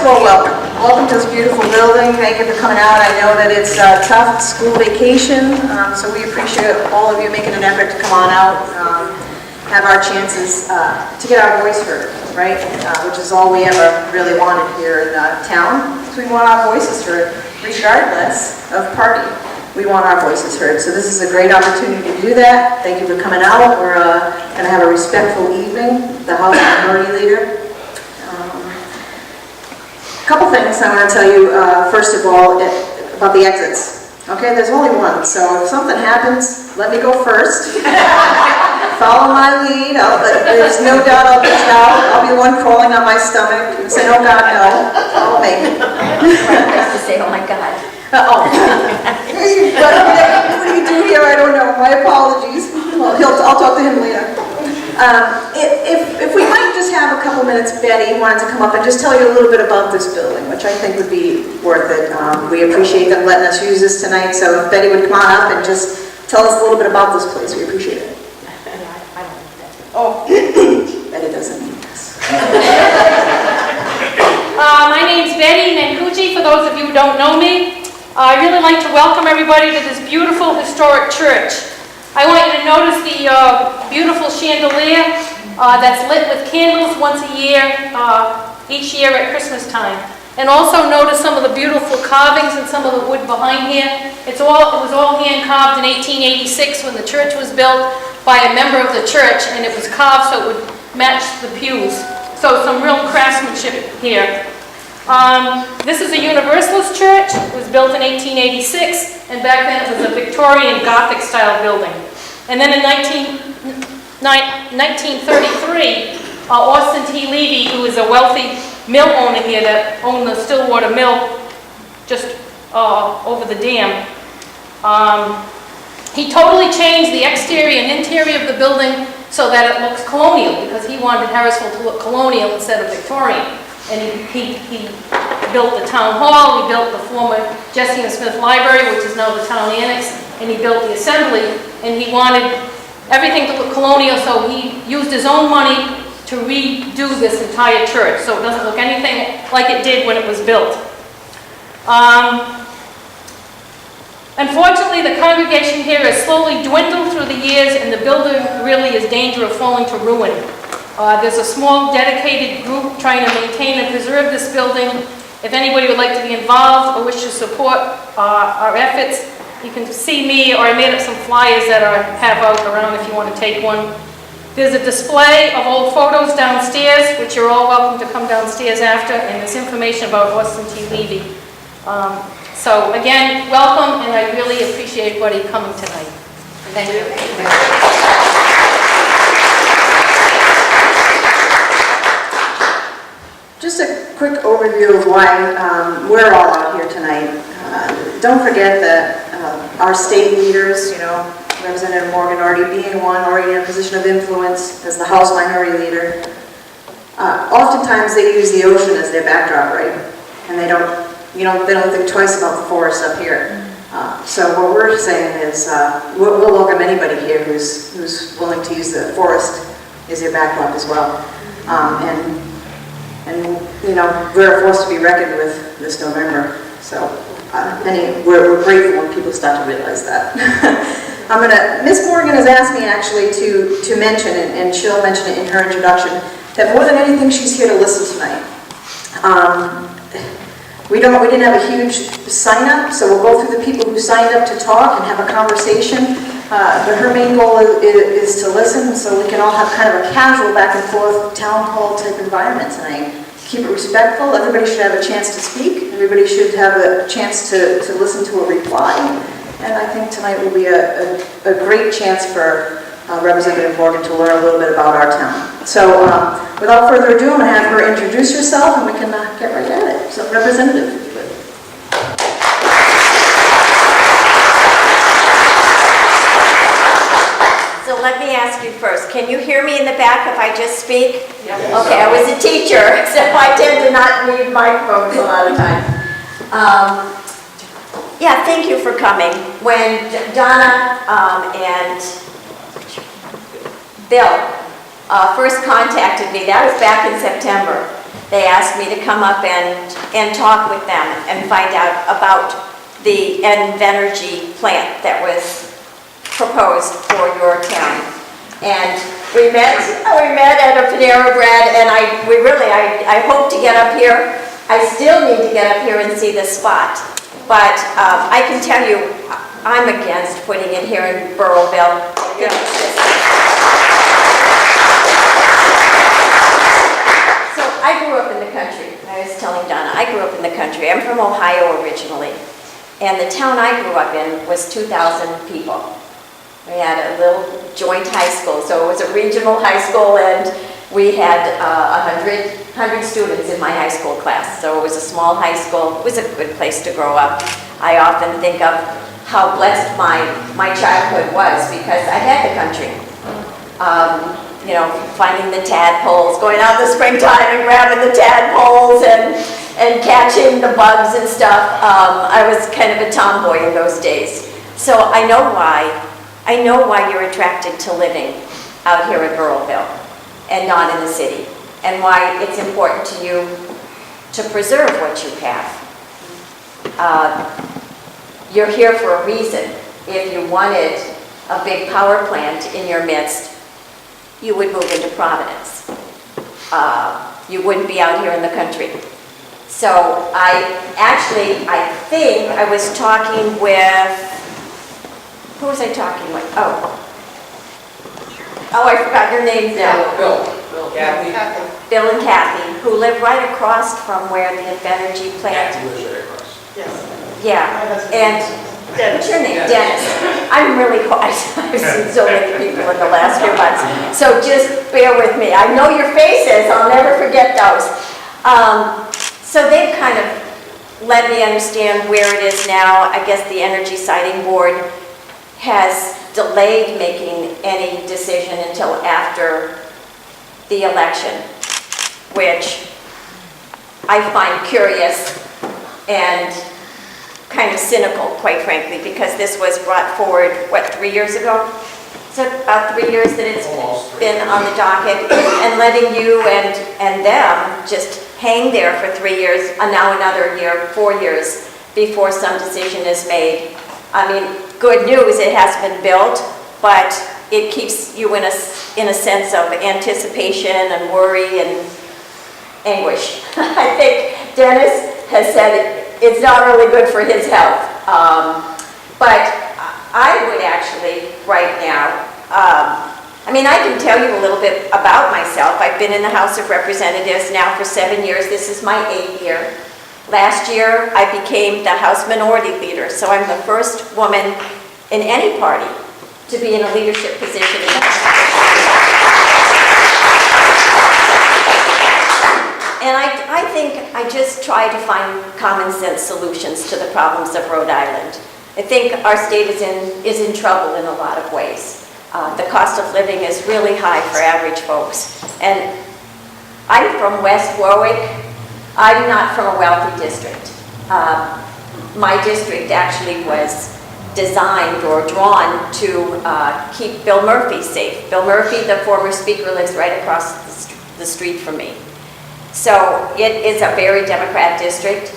all, welcome. Welcome to this beautiful building. Thank you for coming out. I know that it's tough, it's school vacation, so we appreciate all of you making an effort to come on out, have our chances to get our voice heard, right? Which is all we ever really wanted here in town. So we want our voices heard, regardless of party. We want our voices heard. So this is a great opportunity to do that. Thank you for coming out. We're going to have a respectful evening. The House Minority Leader. A couple things I want to tell you, first of all, about the exits. Okay, there's only one, so if something happens, let me go first. Follow my lead. There's no doubt I'll get out. I'll be the one crawling on my stomach and say, oh God, no. Follow me. I have to say, oh my God. What do you do here? I don't know. My apologies. Well, I'll talk to him later. If we might just have a couple minutes, Betty wanted to come up and just tell you a little bit about this building, which I think would be worth it. We appreciate them letting us use this tonight, so if Betty would come on up and just tell us a little bit about this place, we appreciate it. I don't need that. Oh, Betty doesn't need this. My name's Betty Nankuchi, for those of you who don't know me. I'd really like to welcome everybody to this beautiful historic church. I want you to notice the beautiful chandelier that's lit with candles once a year, each year at Christmas time. And also notice some of the beautiful carvings and some of the wood behind here. It was all hand carved in 1886 when the church was built by a member of the church, and it was carved so it would match the pews. So some real craftsmanship here. This is a Universalist church. It was built in 1886, and back then it was a Victorian Gothic style building. And then in 1933, Austin T. Levy, who is a wealthy mill owner here that owned the Stillwater Mill just over the dam, he totally changed the exterior and interior of the building so that it looks colonial, because he wanted Harrisville to look colonial instead of Victorian. And he built the town hall, he built the former Jesse and Smith Library, which is now the town annex, and he built the assembly, and he wanted everything to look colonial, so he used his own money to redo this entire church, so it doesn't look anything like it did when it was built. Unfortunately, the congregation here has slowly dwindled through the years, and the building really is in danger of falling to ruin. There's a small dedicated group trying to maintain and preserve this building. If anybody would like to be involved or wish to support our efforts, you can see me, or I made up some flyers that I have out around if you want to take one. There's a display of old photos downstairs, which you're all welcome to come downstairs after, and there's information about Austin T. Levy. So again, welcome, and I really appreciate everybody coming tonight. Thank you. Just a quick overview of why we're all out here tonight. Don't forget that our state leaders, Representative Morgan already being one, already in a position of influence as the House Minority Leader, oftentimes they use the ocean as their backdrop, right? And they don't think twice about the forest up here. So what we're saying is we'll welcome anybody here who's willing to use the forest as their backdrop as well. And we're a force to be reckoned with this November. So we're grateful when people start to realize that. Ms. Morgan has asked me actually to mention, and she'll mention it in her introduction, that more than anything she's here to listen tonight. We didn't have a huge sign up, so we'll go through the people who signed up to talk and have a conversation. But her main goal is to listen, so we can all have kind of a casual back and forth town hall type environment tonight. Keep it respectful. Everybody should have a chance to speak. Everybody should have a chance to listen to a reply. And I think tonight will be a great chance for Representative Morgan to learn a little bit about our town. So without further ado, I'm going to have her introduce herself, and we can get right at it. So Representative, if you would. So let me ask you first, can you hear me in the back if I just speak? Yes. Okay, I was a teacher, so I tend to not need microphones a lot of times. Yeah, thank you for coming. When Donna and Bill first contacted me, that was back in September. They asked me to come up and talk with them and find out about the Invenergy plant that was proposed for your town. And we met at a Panera Bread, and I hope to get up here. I still need to get up here and see the spot. But I can tell you, I'm against putting it here in Burrillville. So I grew up in the country. I was telling Donna, I grew up in the country. I'm from Ohio originally. And the town I grew up in was 2,000 people. We had a little joint high school, so it was a regional high school, and we had 100 students in my high school class. So it was a small high school. It was a good place to grow up. I often think of how blessed my childhood was because I had the country. You know, finding the tadpoles, going out in the springtime and grabbing the tadpoles and catching the bugs and stuff. I was kind of a tomboy in those days. So I know why you're attracted to living out here in Burrillville and not in the city, and why it's important to you to preserve what you have. You're here for a reason. If you wanted a big power plant in your midst, you would move into Providence. You wouldn't be out here in the country. So I think I was talking with, who was I talking with? Oh, I forgot your names now. Bill, Kathy. Bill and Kathy, who live right across from where the Invenergy plant. Kathy lives right across. Yes. Yeah, and what's your name? Dennis. I'm really, I've seen so many people in the last few months, so just bear with me. I know your faces, I'll never forget those. So they've kind of let me understand where it is now. I guess the Energy Siting Board has delayed making any decision until after the election, which I find curious and kind of cynical, quite frankly, because this was brought forward, what, 3 years ago? So about 3 years that it's been on the docket, and letting you and them just hang there for 3 years, and now another year, 4 years, before some decision is made. I mean, good news, it has been built, but it keeps you in a sense of anticipation and worry and anguish. I think Dennis has said it's not really good for his health. But I would actually, right now, I mean, I can tell you a little bit about myself. I've been in the House of Representatives now for 7 years. This is my 8th year. Last year, I became the House Minority Leader, so I'm the first woman in any party to be in a leadership position in the House. And I think I just try to find common sense solutions to the problems of Rhode Island. I think our state is in trouble in a lot of ways. The cost of living is really high for average folks. And I'm from West Warwick. I'm not from a wealthy district. My district actually was designed or drawn to keep Bill Murphy safe. Bill Murphy, the former speaker, lives right across the street from me. So it is a very Democrat district,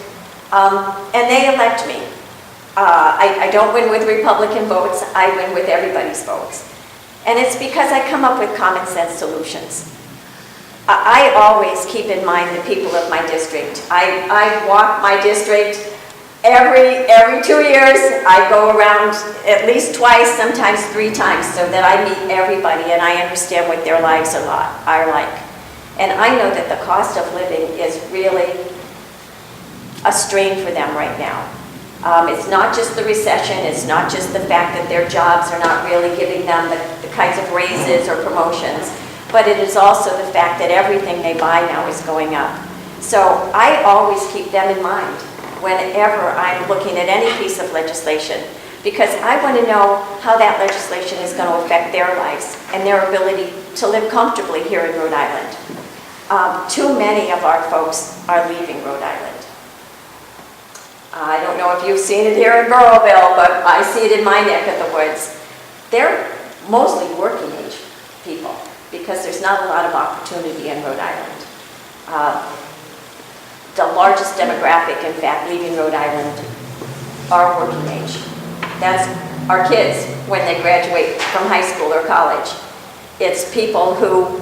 and they elect me. I don't win with Republican votes, I win with everybody's votes. And it's because I come up with common sense solutions. I always keep in mind the people of my district. I walk my district every 2 years. I go around at least twice, sometimes 3 times, so that I meet everybody and I understand what their lives are like. And I know that the cost of living is really a strain for them right now. It's not just the recession, it's not just the fact that their jobs are not really giving them the kinds of raises or promotions, but it is also the fact that everything they buy now is going up. So I always keep them in mind whenever I'm looking at any piece of legislation, because I want to know how that legislation is going to affect their lives and their ability to live comfortably here in Rhode Island. Too many of our folks are leaving Rhode Island. I don't know if you've seen it here in Burrillville, but I see it in my neck of the woods. They're mostly working age people because there's not a lot of opportunity in Rhode Island. largest demographic, in fact, leaving Rhode Island are working age. That's our kids when they graduate from high school or college. It's people who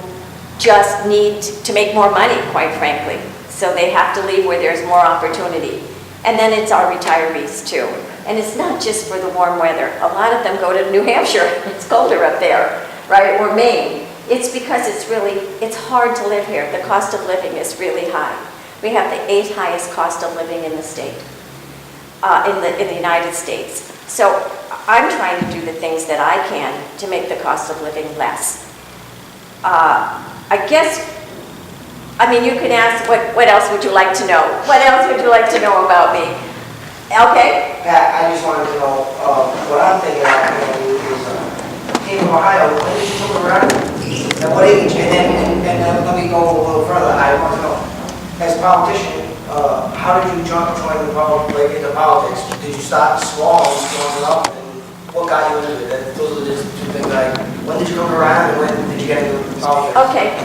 just need to make more money, quite frankly. So they have to leave where there's more opportunity. And then it's our retirees too. And it's not just for the warm weather. A lot of them go to New Hampshire. It's colder up there, right? Or Maine. It's because it's hard to live here. The cost of living is really high. We have the 8th highest cost of living in the state, in the United States. So I'm trying to do the things that I can to make the cost of living less. I guess, I mean, you can ask, what else would you like to know? What else would you like to know about me? Okay? Pat, I just wanted to know, what I'm thinking about you is, came from Ohio, when did you come around? At what age? And then let me go a little further. I want to know, as a politician, how did you join into politics? Did you start small and growing up? And what got you into it? Those are just two things. Like, when did you come around and when did you get into politics? Okay,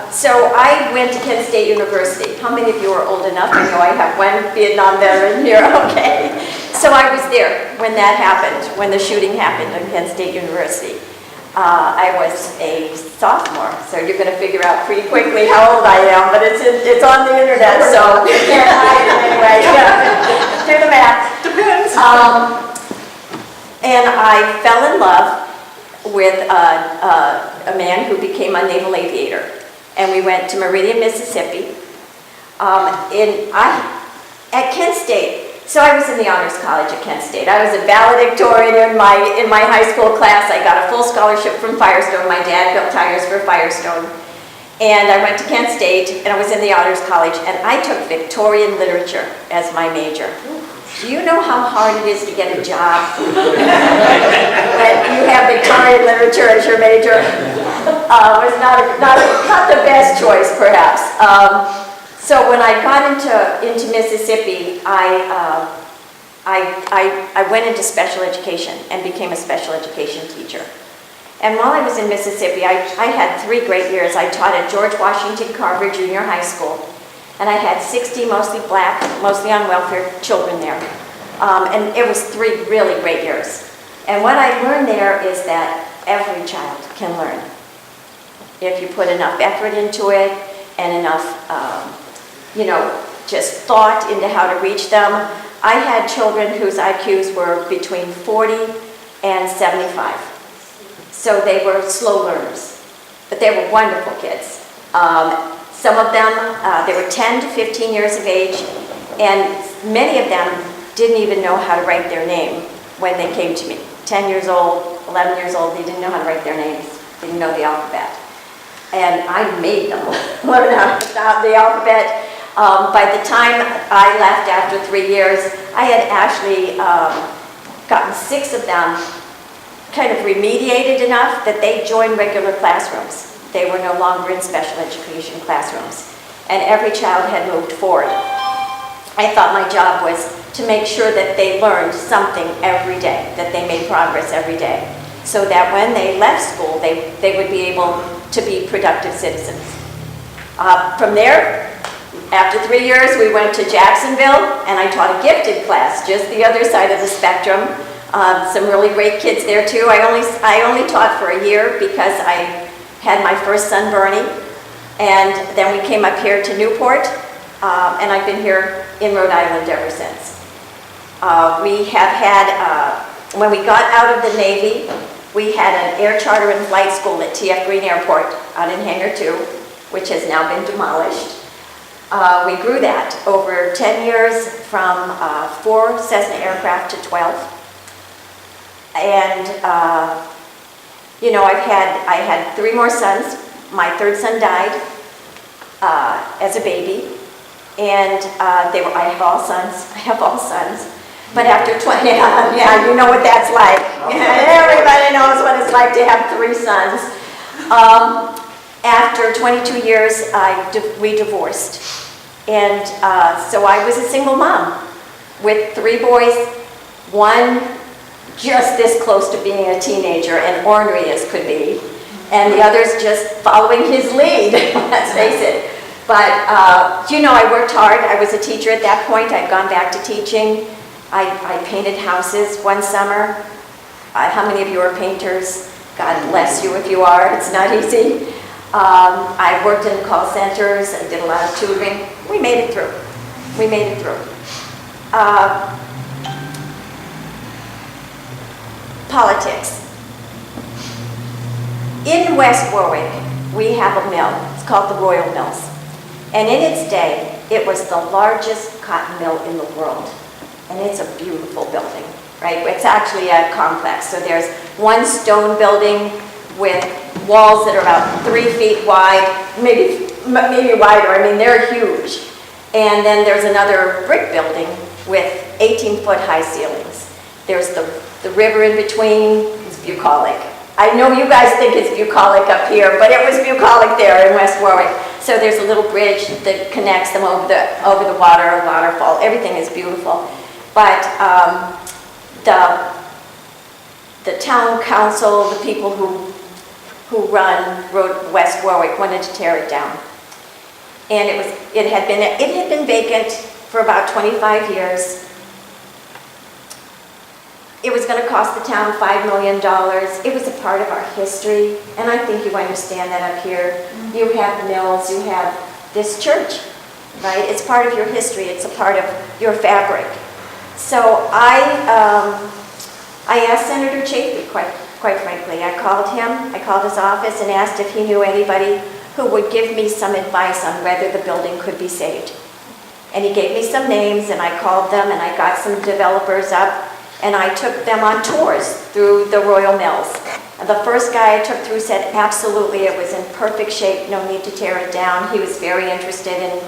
so I went to Kent State University. How many of you are old enough? I know I have one Vietnam veteran here, okay. So I was there when that happened, when the shooting happened at Kent State University. I was a sophomore, so you're going to figure out pretty quickly how old I am, but it's on the internet, so you can't hide it anyway. Yeah. Do the math. Depends. And I fell in love with a man who became a naval aviator. And we went to Meridian, Mississippi. At Kent State, so I was in the Honors College at Kent State. I was a valedictorian in my high school class. I got a full scholarship from Firestone. My dad built tires for Firestone. And I went to Kent State, and I was in the Honors College, and I took Victorian literature as my major. Do you know how hard it is to get a job when you have Victorian literature as your major? It was not the best choice, perhaps. So when I got into Mississippi, I went into special education and became a special education teacher. And while I was in Mississippi, I had 3 great years. I taught at George Washington Carver Junior High School. And I had 60 mostly black, mostly on welfare children there. And it was 3 really great years. And what I learned there is that every child can learn if you put enough effort into it and enough, just thought into how to reach them. I had children whose IQs were between 40 and 75. So they were slow learners, but they were wonderful kids. Some of them, they were 10 to 15 years of age, and many of them didn't even know how to write their name when they came to me. 10 years old, 11 years old, they didn't know how to write their names, didn't know the alphabet. And I made them learn how to stop the alphabet. By the time I left after 3 years, I had actually gotten 6 of them kind of remediated enough that they joined regular classrooms. They were no longer in special education classrooms. And every child had moved forward. I thought my job was to make sure that they learned something every day, that they made progress every day, so that when they left school, they would be able to be productive citizens. From there, after 3 years, we went to Jacksonville, and I taught a gifted class, just the other side of the spectrum. Some really great kids there too. I only taught for a year because I had my first son, Bernie, and then we came up here to Newport, and I've been here in Rhode Island ever since. We have had, when we got out of the Navy, we had an air charter and flight school at TF Green Airport out in Hangar 2, which has now been demolished. We grew that over 10 years from 4 Cessna aircraft to 12. And I had 3 more sons. My 3rd son died as a baby, and I have all sons. I have all sons. But after 20, yeah, you know what that's like. Everybody knows what it's like to have 3 sons. After 22 years, we divorced, and so I was a single mom with 3 boys, 1 just this close to being a teenager and ornery as could be, and the others just following his lead, let's face it. But, you know, I worked hard. I was a teacher at that point. I'd gone back to teaching. I painted houses one summer. How many of you are painters? God bless you if you are. It's not easy. I worked in call centers. I did a lot of tutoring. We made it through. We made it through. Politics. In West Warwick, we have a mill. It's called the Royal Mills. And in its day, it was the largest cotton mill in the world. And it's a beautiful building, right? It's actually a complex. So there's one stone building with walls that are about 3 feet wide, maybe wider. I mean, they're huge. And then there's another brick building with 18-foot high ceilings. There's the river in between. It's bucolic. I know you guys think it's bucolic up here, but it was bucolic there in West Warwick. So there's a little bridge that connects them over the water, a waterfall. Everything is beautiful. But the town council, the people who run West Warwick wanted to tear it down. And it had been vacant for about 25 years. It was going to cost the town $5 million. It was a part of our history, and I think you understand that up here. You have mills, you have this church, right? It's part of your history. It's a part of your fabric. So I asked Senator Chafee, quite frankly. I called him, I called his office and asked if he knew anybody who would give me some advice on whether the building could be saved. And he gave me some names, and I called them, and I got some developers up, and I took them on tours through the Royal Mills. And the first guy I took through said absolutely it was in perfect shape, no need to tear it down. He was very interested in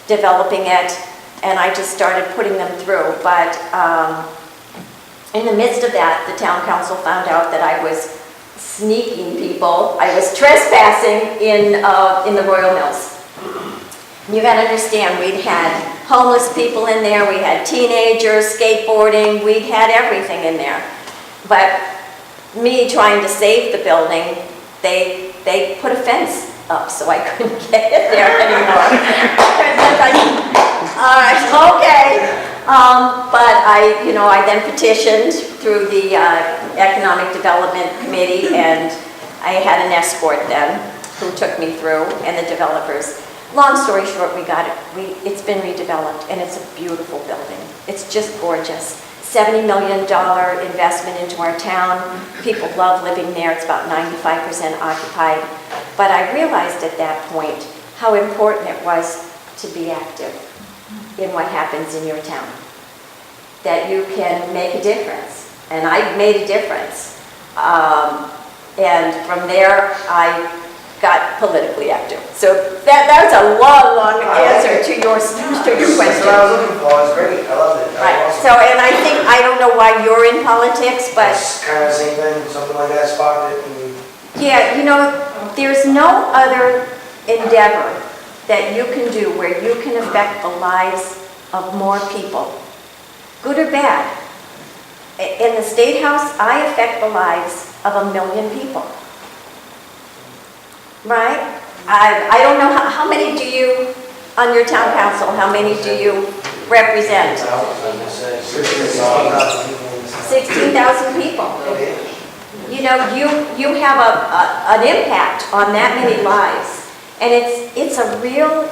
developing it, and I just started putting them through. But in the midst of that, the town council found out that I was sneaking people. I was trespassing in the Royal Mills. You gotta understand, we'd had homeless people in there, we had teenagers, skateboarding, we'd had everything in there. But me trying to save the building, they put a fence up so I couldn't get in there anymore. All right, okay. But I then petitioned through the Economic Development Committee, and I had an escort then who took me through, and the developers. Long story short, we got it. It's been redeveloped, and it's a beautiful building. It's just gorgeous. $70 million investment into our town. People love living there. It's about 95% occupied. But I realized at that point how important it was to be active in what happens in your town. That you can make a difference. And I made a difference. And from there, I got politically active. So that's a long answer to your question. That's what I was looking for. It's great. I love it. Right. Awesome. So, and I don't know why you're in politics, but It's kind of the same thing, something like that sparked it. And yeah, there's no other endeavor that you can do where you can affect the lives of more people, good or bad. In the State House, I affect the lives of 1 million people. Right? I don't know, how many do you, on your town council, how many do you represent? 16,000 people. You have an impact on that many lives. And it's a real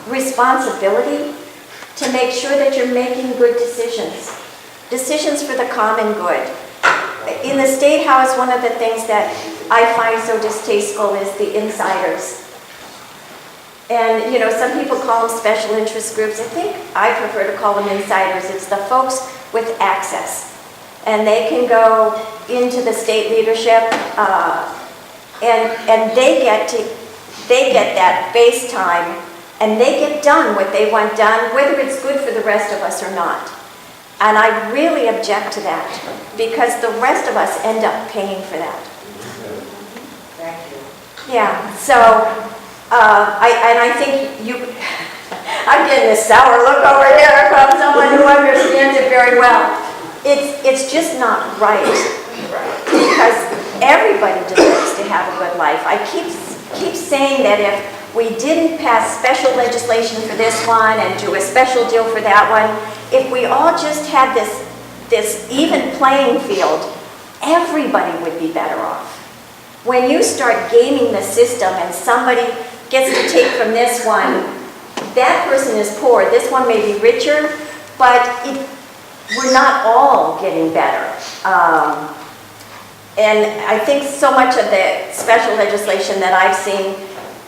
responsibility to make sure that you're making good decisions. Decisions for the common good. In the State House, one of the things that I find so distasteful is the insiders. And, some people call them special interest groups. I prefer to call them insiders. It's the folks with access. And they can go into the state leadership, and they get that base time, and they get done what they want done, whether it's good for the rest of us or not. And I really object to that, because the rest of us end up paying for that. Thank you. Yeah, so, I think I'm getting a sour look over here from someone who understands it very well. It's just not right, because everybody deserves to have a good life. I keep saying that if we didn't pass special legislation for this one and do a special deal for that one, if we all just had this even playing field, everybody would be better off. When you start gaming the system and somebody gets to take from this one, that person is poor, this one may be richer, but we're not all getting better. And I think so much of the special legislation that I've seen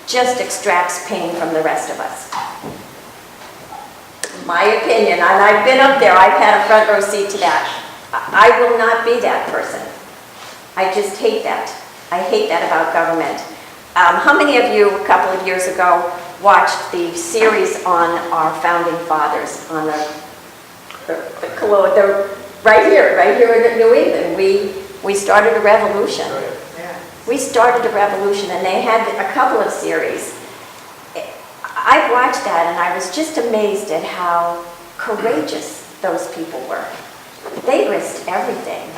just extracts pain from the rest of us. My opinion, and I've been up there, I've had a front row seat to that. I will not be that person. I just hate that. I hate that about government. How many of you, a couple of years ago, watched the series on our founding fathers, on right here in New England? We started a revolution. We started a revolution, and they had a couple of series. I watched that, and I was just amazed at how courageous those people were. They risked everything.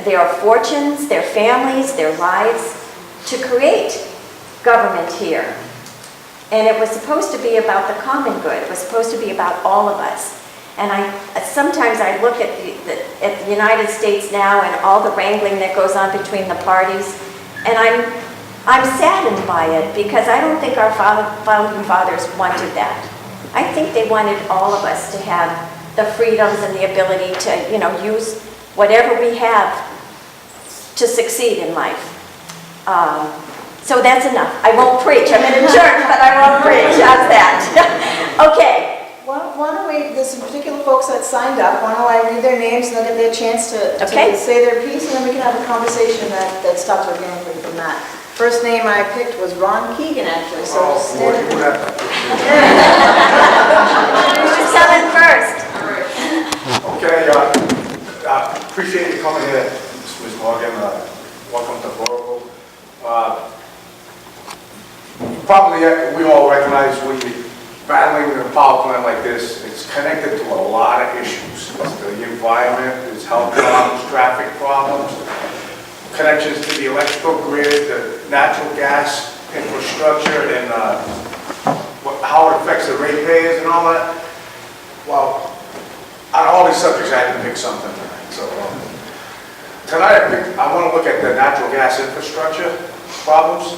Their fortunes, their families, their lives, to create government here. And it was supposed to be about the common good. It was supposed to be about all of us. And sometimes I look at the United States now and all the wrangling that goes on between the parties, and I'm saddened by it, because I don't think our founding fathers wanted that. I think they wanted all of us to have the freedoms and the ability to, use whatever we have to succeed in life. So that's enough. I won't preach. I'm in a church, but I won't preach. How's that? Okay. Well, why don't we, there's some particular folks that signed up, why don't I read their names and they'll get their chance to say their piece, and then we can have a conversation that stops organically from that. First name I picked was Ron Keegan, actually, so just stand. Who's coming first? Okay, appreciate you coming here, Ms. Morgan. Welcome to Burrillville. Probably we all recognize when you're battling with a power plant like this, it's connected to a lot of issues. It's the environment, there's health problems, traffic problems, connections to the electrical grid, the natural gas infrastructure, and how it affects the ratepayers and all that. Well, out of all these subjects, I had to pick something tonight. So tonight, I want to look at the natural gas infrastructure problems,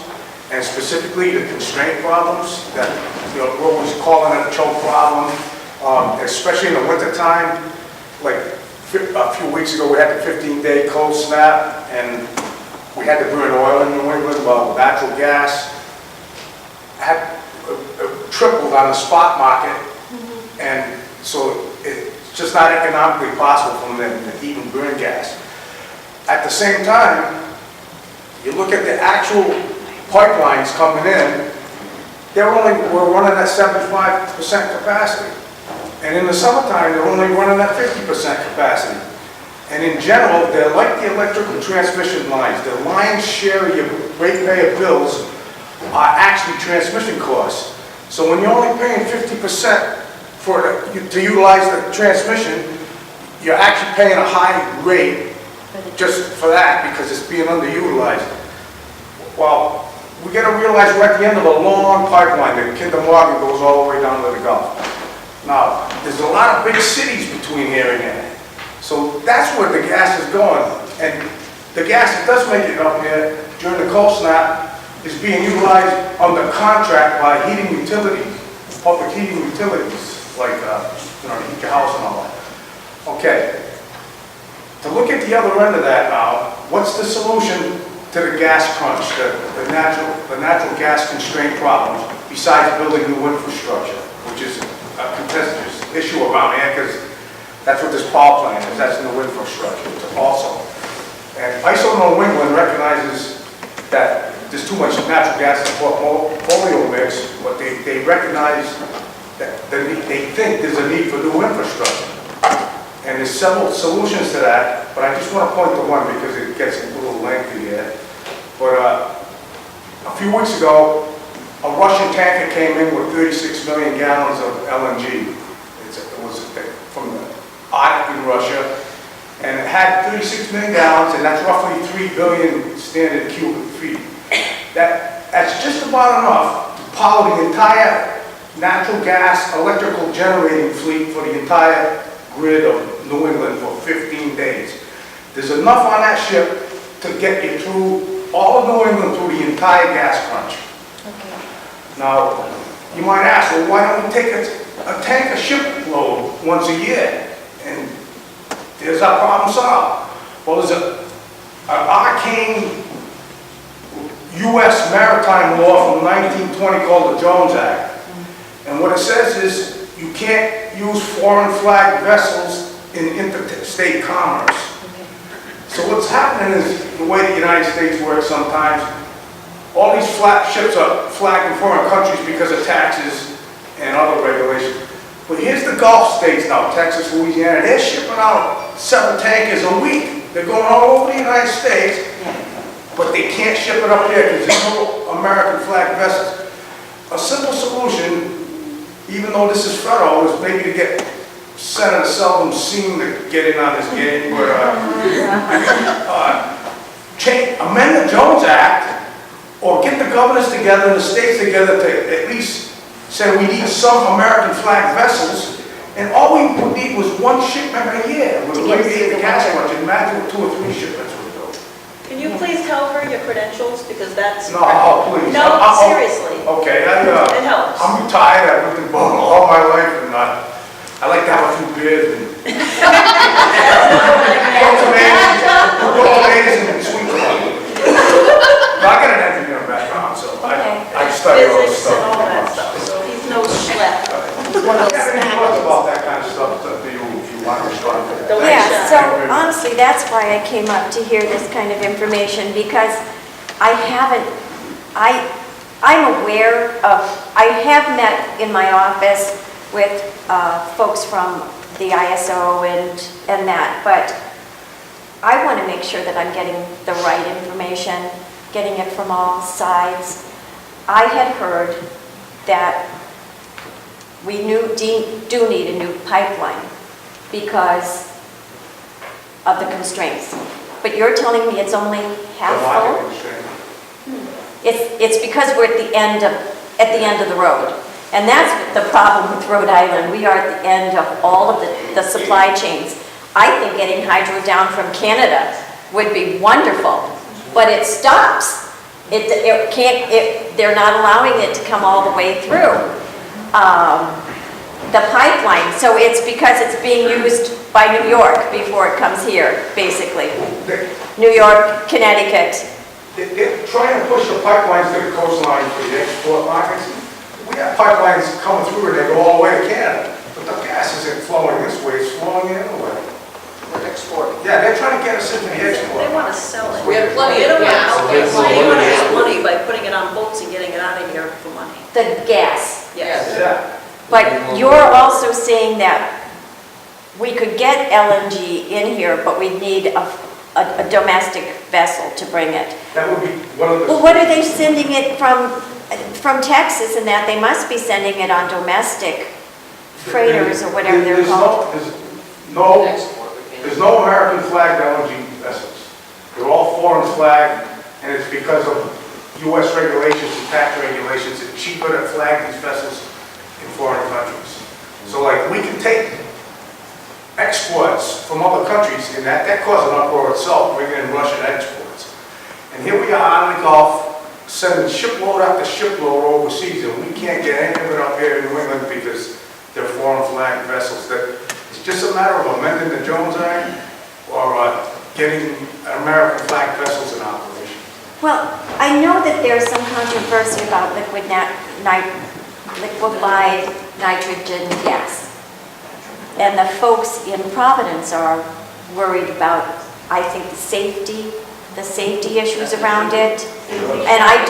and specifically the constraint problems that we're always calling it a choke problem, especially in the wintertime. Like a few weeks ago, we had the 15-day cold snap, and we had to burn oil in New England. Well, natural gas had tripled on the spot market, and so it's just not economically possible for them to heat and burn gas. At the same time, you look at the actual pipelines coming in, we're running at 75% capacity. And in the summertime, they're only running at 50% capacity. And in general, they're like the electrical transmission lines. The lion's share of your ratepayer bills are actually transmission costs. So when you're only paying 50% to utilize the transmission, you're actually paying a high rate just for that, because it's being underutilized. Well, we got to realize we're at the end of a long pipeline. The Kinder Morgan goes all the way down to the Gulf. Now, there's a lot of big cities between here and there. So that's where the gas is going. And the gas that does make it up here during the cold snap is being utilized under contract by heating utilities, public heating utilities, like to heat your house and all that. Okay. To look at the other end of that now, what's the solution to the gas crunch, the natural gas constraint problems, besides building new infrastructure, which is a contentious issue around here, because that's what this power plant is, that's new infrastructure also. And ISO New England recognizes that there's too much natural gas in the portfolio mix, but they recognize that they think there's a need for new infrastructure. And there's several solutions to that, but I just want to point to one because it gets a little lengthy here. But a few weeks ago, a Russian tanker came in with 36 million gallons of LNG. It was from the Arctic in Russia, and it had 36 million gallons, and that's roughly 3 billion standard cubic feet. That's just about enough to power the entire natural gas electrical generating fleet for the entire grid of New England for 15 days. There's enough on that ship to get you through all of New England through the entire gas crunch. Now, you might ask, well, why don't we take a tanker shipload once a year? And there's our problem solved. Well, there's an arcane U.S. maritime law from 1920 called the Jones Act. And what it says is you can't use foreign flag vessels in interstate commerce. So what's happening is the way the United States works sometimes, all these ships are flagged in foreign countries because of taxes and other regulations. But here's the Gulf states now, Texas, Louisiana, they're shipping out 7 tankers a week. They're going all over the United States, but they can't ship it up there because there's no American flag vessels. A simple solution, even though this is federal, is maybe to get Senator Seldom Seen to get in on this game, but amend the Jones Act, or get the governors together and the states together to at least say we need some American flag vessels, and all we would need was 1 shipment a year. We'd alleviate the gas crunch. Imagine what 2 or 3 shipments would do. Can you please tell her your credentials, because that's... No, oh, please. No, seriously. Okay, It helps. I'm retired. I've lived in Baltimore all my life, and I like to have a few beers and tomatoes and sweet corn. I got an engineering background, so I study all this Physics and all that stuff. stuff, so he's no schlep. Talk about that kind of stuff to you if you want to start. Yeah, so honestly, that's why I came up to hear this kind of information, because I'm aware of, I have met in my office with folks from the ISO and that, but I want to make sure that I'm getting the right information, getting it from all sides. I had heard that we do need a new pipeline because of the constraints. But you're telling me it's only half full? It's because we're at the end of the road. And that's the problem with Rhode Island. We are at the end of all of the supply chains. I think getting hydro down from Canada would be wonderful, but it stops. They're not allowing it to come all the way through the pipeline. So it's because it's being used by New York before it comes here, basically. New York, Connecticut. They're trying to push the pipelines to the coastline for the export markets. We have pipelines coming through and they go all the way to Canada, but the gas isn't flowing this way, it's flowing the other way. We're exporting. Yeah, they're trying to get us into the export. They want to sell it. We have plenty They of don't want to gas. help us. They want to make money by putting it on boats and getting it out of here for money. The gas. Yes. Yeah. But you're also saying that we could get LNG in here, but we need a domestic vessel to bring it. That would be one of the... Well, what are they sending it from Texas and that? They must be sending it on domestic freighters or whatever they're called. There's no American flagged LNG vessels. They're all foreign flagged, and it's because of U.S. regulations and tax regulations. It's cheaper to flag these vessels in foreign countries. So like we can take exports from other countries, and that caused an uproar itself, bringing in Russian exports. And here we are on the Gulf, sending shipload after shipload overseas, and we can't get any of it up here in New England because they're foreign flagged vessels. It's just a matter of amending the Jones Act or getting American flagged vessels in operation. Well, I know that there's some controversy about liquefied nitrogen gas. And the folks in Providence are worried about, I think, the safety issues around it. And I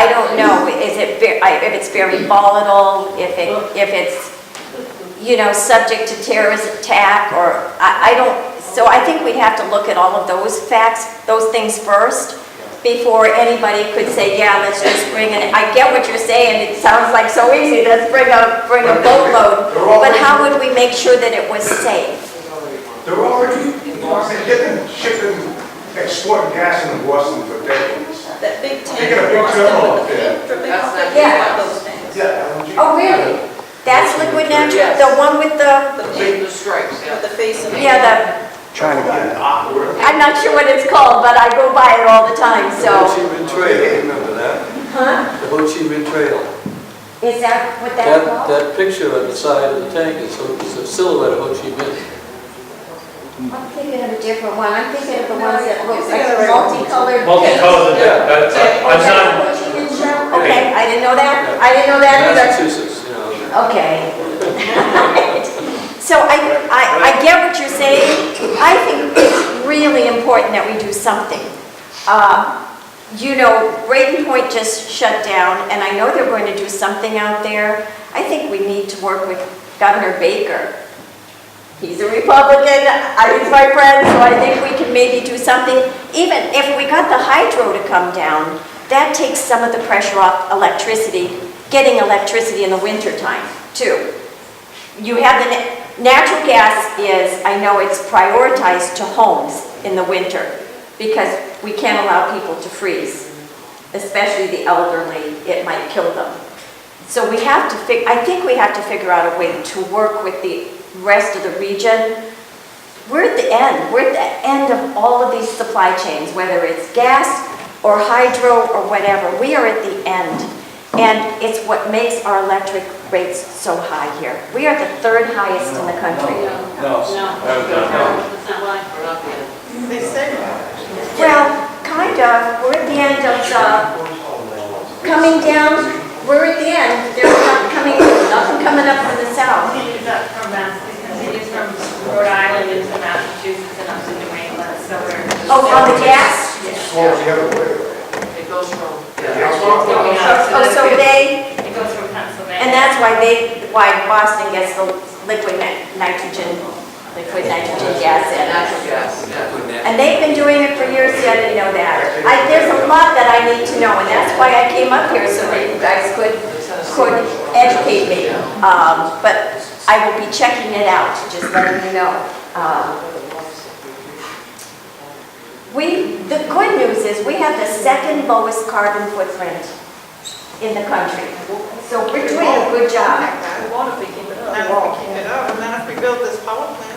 don't know, if it's very volatile, if it's, subject to terrorist attack, or I don't, so I think we'd have to look at all of those facts, those things first, before anybody could say, yeah, let's just bring it. I get what you're saying, it sounds like so easy, let's bring a boatload. But how would we make sure that it was safe? They're already They've been shipping, exporting gas into Boston for decades. That big tank. They got a big Boston terminal with up the there. pink dripping That's off that it. big Yeah, one. those things. Yeah, LNG. Oh, really? That's liquid natural, Yes. the one with the, The The pink, stripes, with the face and. yeah, Trying to get awkward. I'm not sure what it's called, but I go by it all the time, The so. Ho Chi Minh Trail, remember that? Huh? The Ho Chi Minh Trail. Is that what that's That, called? that picture on the side of the tank is a silhouette of Ho Chi Minh. I'm thinking of a different one. I'm thinking of the ones that look like multicolored. Multicolored, Yeah. that's, Oh, I'm that's not, what you didn't show? Okay, I didn't know that. I didn't know that either. Massachusetts, you know. Okay. So I get what you're saying. I think it's really important that we do something. You know, Braden Point just shut down, and I know they're going to do something out there. I think we need to work with Governor Baker. He's a Republican, he's my friend, so I think we can maybe do something. Even if we got the hydro to come down, that takes some of the pressure off electricity, getting electricity in the wintertime, too. You have the natural gas is, I know it's prioritized to homes in the winter because we can't allow people to freeze, especially the elderly. It might kill them. So we have to I think we have to figure out a way to work with the rest of the region. We're at the end. We're at the end of all of these supply chains, whether it's gas or hydro or whatever. We are at the end. And it's what makes our electric rates so high here. We are the third highest in the country. no. They say. Well, kind of. We're at the end of coming down. We're at the end. There's nothing coming up from the south. Continues up from continues from Rhode Island into Massachusetts and up to New England, so we're. Oh, on the gas? Well, the other way. It goes from. Gas pump? Oh, so they, It goes from Pennsylvania. and that's why Boston gets the liquid nitrogen gas in. Natural gas, yeah. And they've been doing it for years, so I didn't know that. There's a lot that I need to know, and that's why I came up here, so that you guys could educate me. But I will be checking it out, just letting you know. The good news is we have the second lowest carbon footprint in the country. So we're doing a good job. We won't if we keep it up. And if we keep it up, and then if we build this power plant.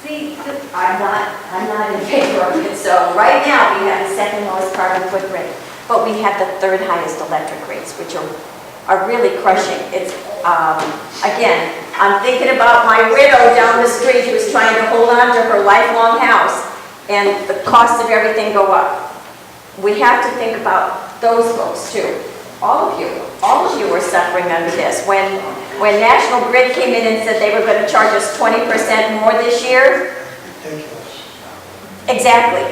See, I'm not in favor of it. So right now, we have the second lowest carbon footprint, but we have the third highest electric rates, which are really crushing. It's, again, I'm thinking about my widow down the street who's trying to hold on to her lifelong house, and the cost of everything go up. We have to think about those folks too. All of you are suffering under this. When National Grid came in and said they were going to charge us 20% more this year, exactly.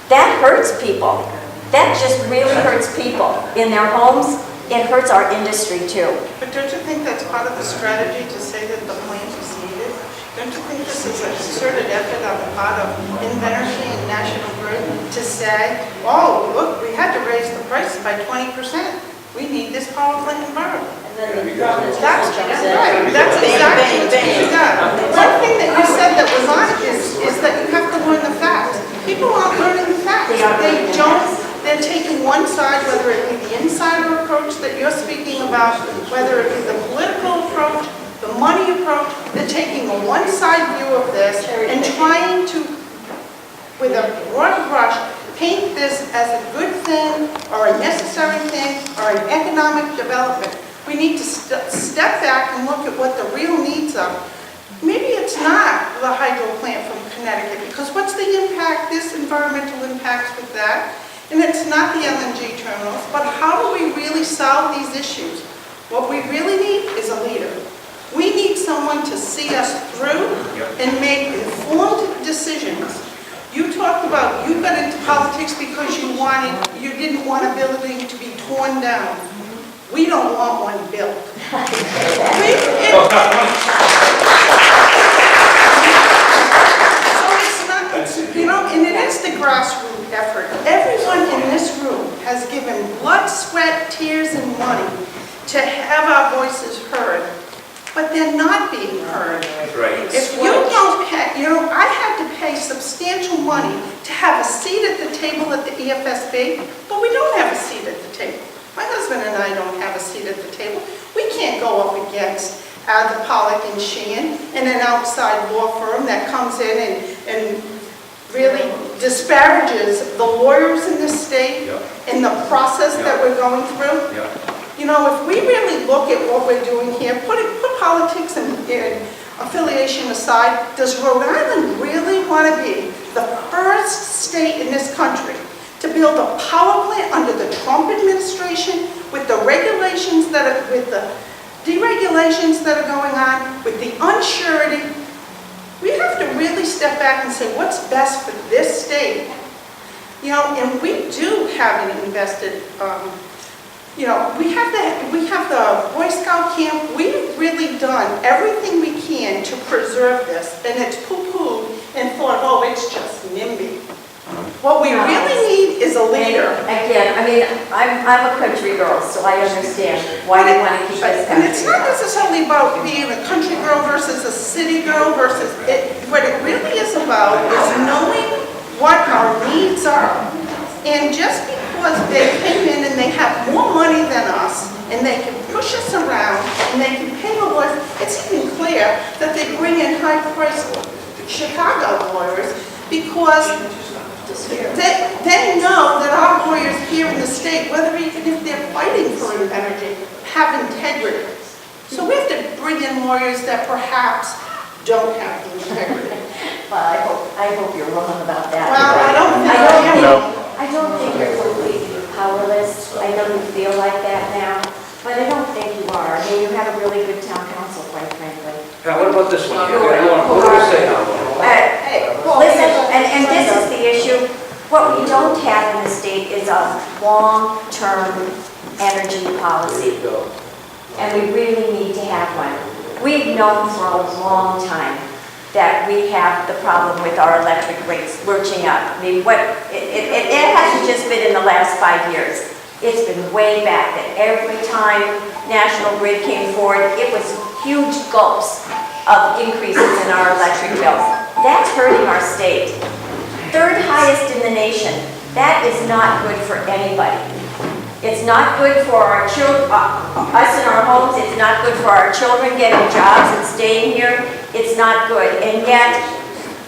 That hurts people. That just really hurts people in their homes. It hurts our industry too. But don't you think that's part of the strategy to say that the plant is needed? Don't you think this is a concerted effort on the part of Invenergy and National Grid to say, oh, look, we had to raise the price by 20%. We need this power plant in Burrillville. And then the government That's comes in. right. That's Bang, exactly bang, what's bang. being done. One thing that you said that was on is that you have to learn the facts. People aren't learning the facts. They're taking one side, whether it be the insider approach that you're speaking about, whether it be the political approach, the money approach. They're taking a one-side view of this and trying to, with a broad brush, paint this as a good thing or a necessary thing or an economic development. We need to step back and look at what the real needs are. Maybe it's not the hydro plant from Connecticut, because what's the impact, this environmental impacts with that? And it's not the LNG terminals, but how do we really solve these issues? What we really need is a leader. We need someone to see us through and make informed decisions. You talked about, you got into politics because you didn't want a building to be torn down. We don't want one built. And it is the grassroots effort. Everyone in this room has given blood, sweat, tears, and money to have our voices heard. but they're not being heard. Right. If you don't pay, I had to pay substantial money to have a seat at the table at the EFSB, but we don't have a seat at the table. My husband and I don't have a seat at the table. We can't go up against the Pollock and Sheehan and an outside law firm that comes in and really disparages the lawyers in this state and the process that we're going through. If we really look at what we're doing here, put politics and affiliation aside, does Rhode Island really want to be the first state in this country to build a power plant under the Trump administration with the regulations with the deregulations that are going on, with the unsurety? We have to really step back and say, what's best for this state? And we do have an invested, we have the Boy Scout camp. We've really done everything we can to preserve this, and it's poo-pooed and thought, oh, it's just NIMBY. What we really need is a leader. Again, I'm a country girl, so I understand why you want to keep this And country. it's not necessarily about being a country girl versus a city girl versus what it really is about is knowing what our needs are. And just because they came in and they have more money than us, and they can push us around, and they can pay the lawyers, it's even clear that they bring in high-priced Chicago lawyers because they know that our lawyers here in the state, whether even if they're fighting for energy, have integrity. So we have to bring in lawyers that perhaps don't have the integrity. Well, I hope you're wrong about that. Well, I don't think I am. I don't think you're completely powerless. I know you feel like that now, but I don't think you are. You have a really good town council, quite frankly. Now, what about this one? What do you say now? Listen, and this is the issue. What we don't have in the state is a long-term energy policy, and we really need to have one. We've known for a long time that we have the problem with our electric rates lurching up. It hasn't just been in the last 5 years. It's been way back that every time National Grid came forward, it was huge gulps of increases in our electric bills. That's hurting our state. Third highest in the nation. That is not good for anybody. It's not good for our children, us in our homes. It's not good for our children getting jobs and staying here. It's not good. And yet,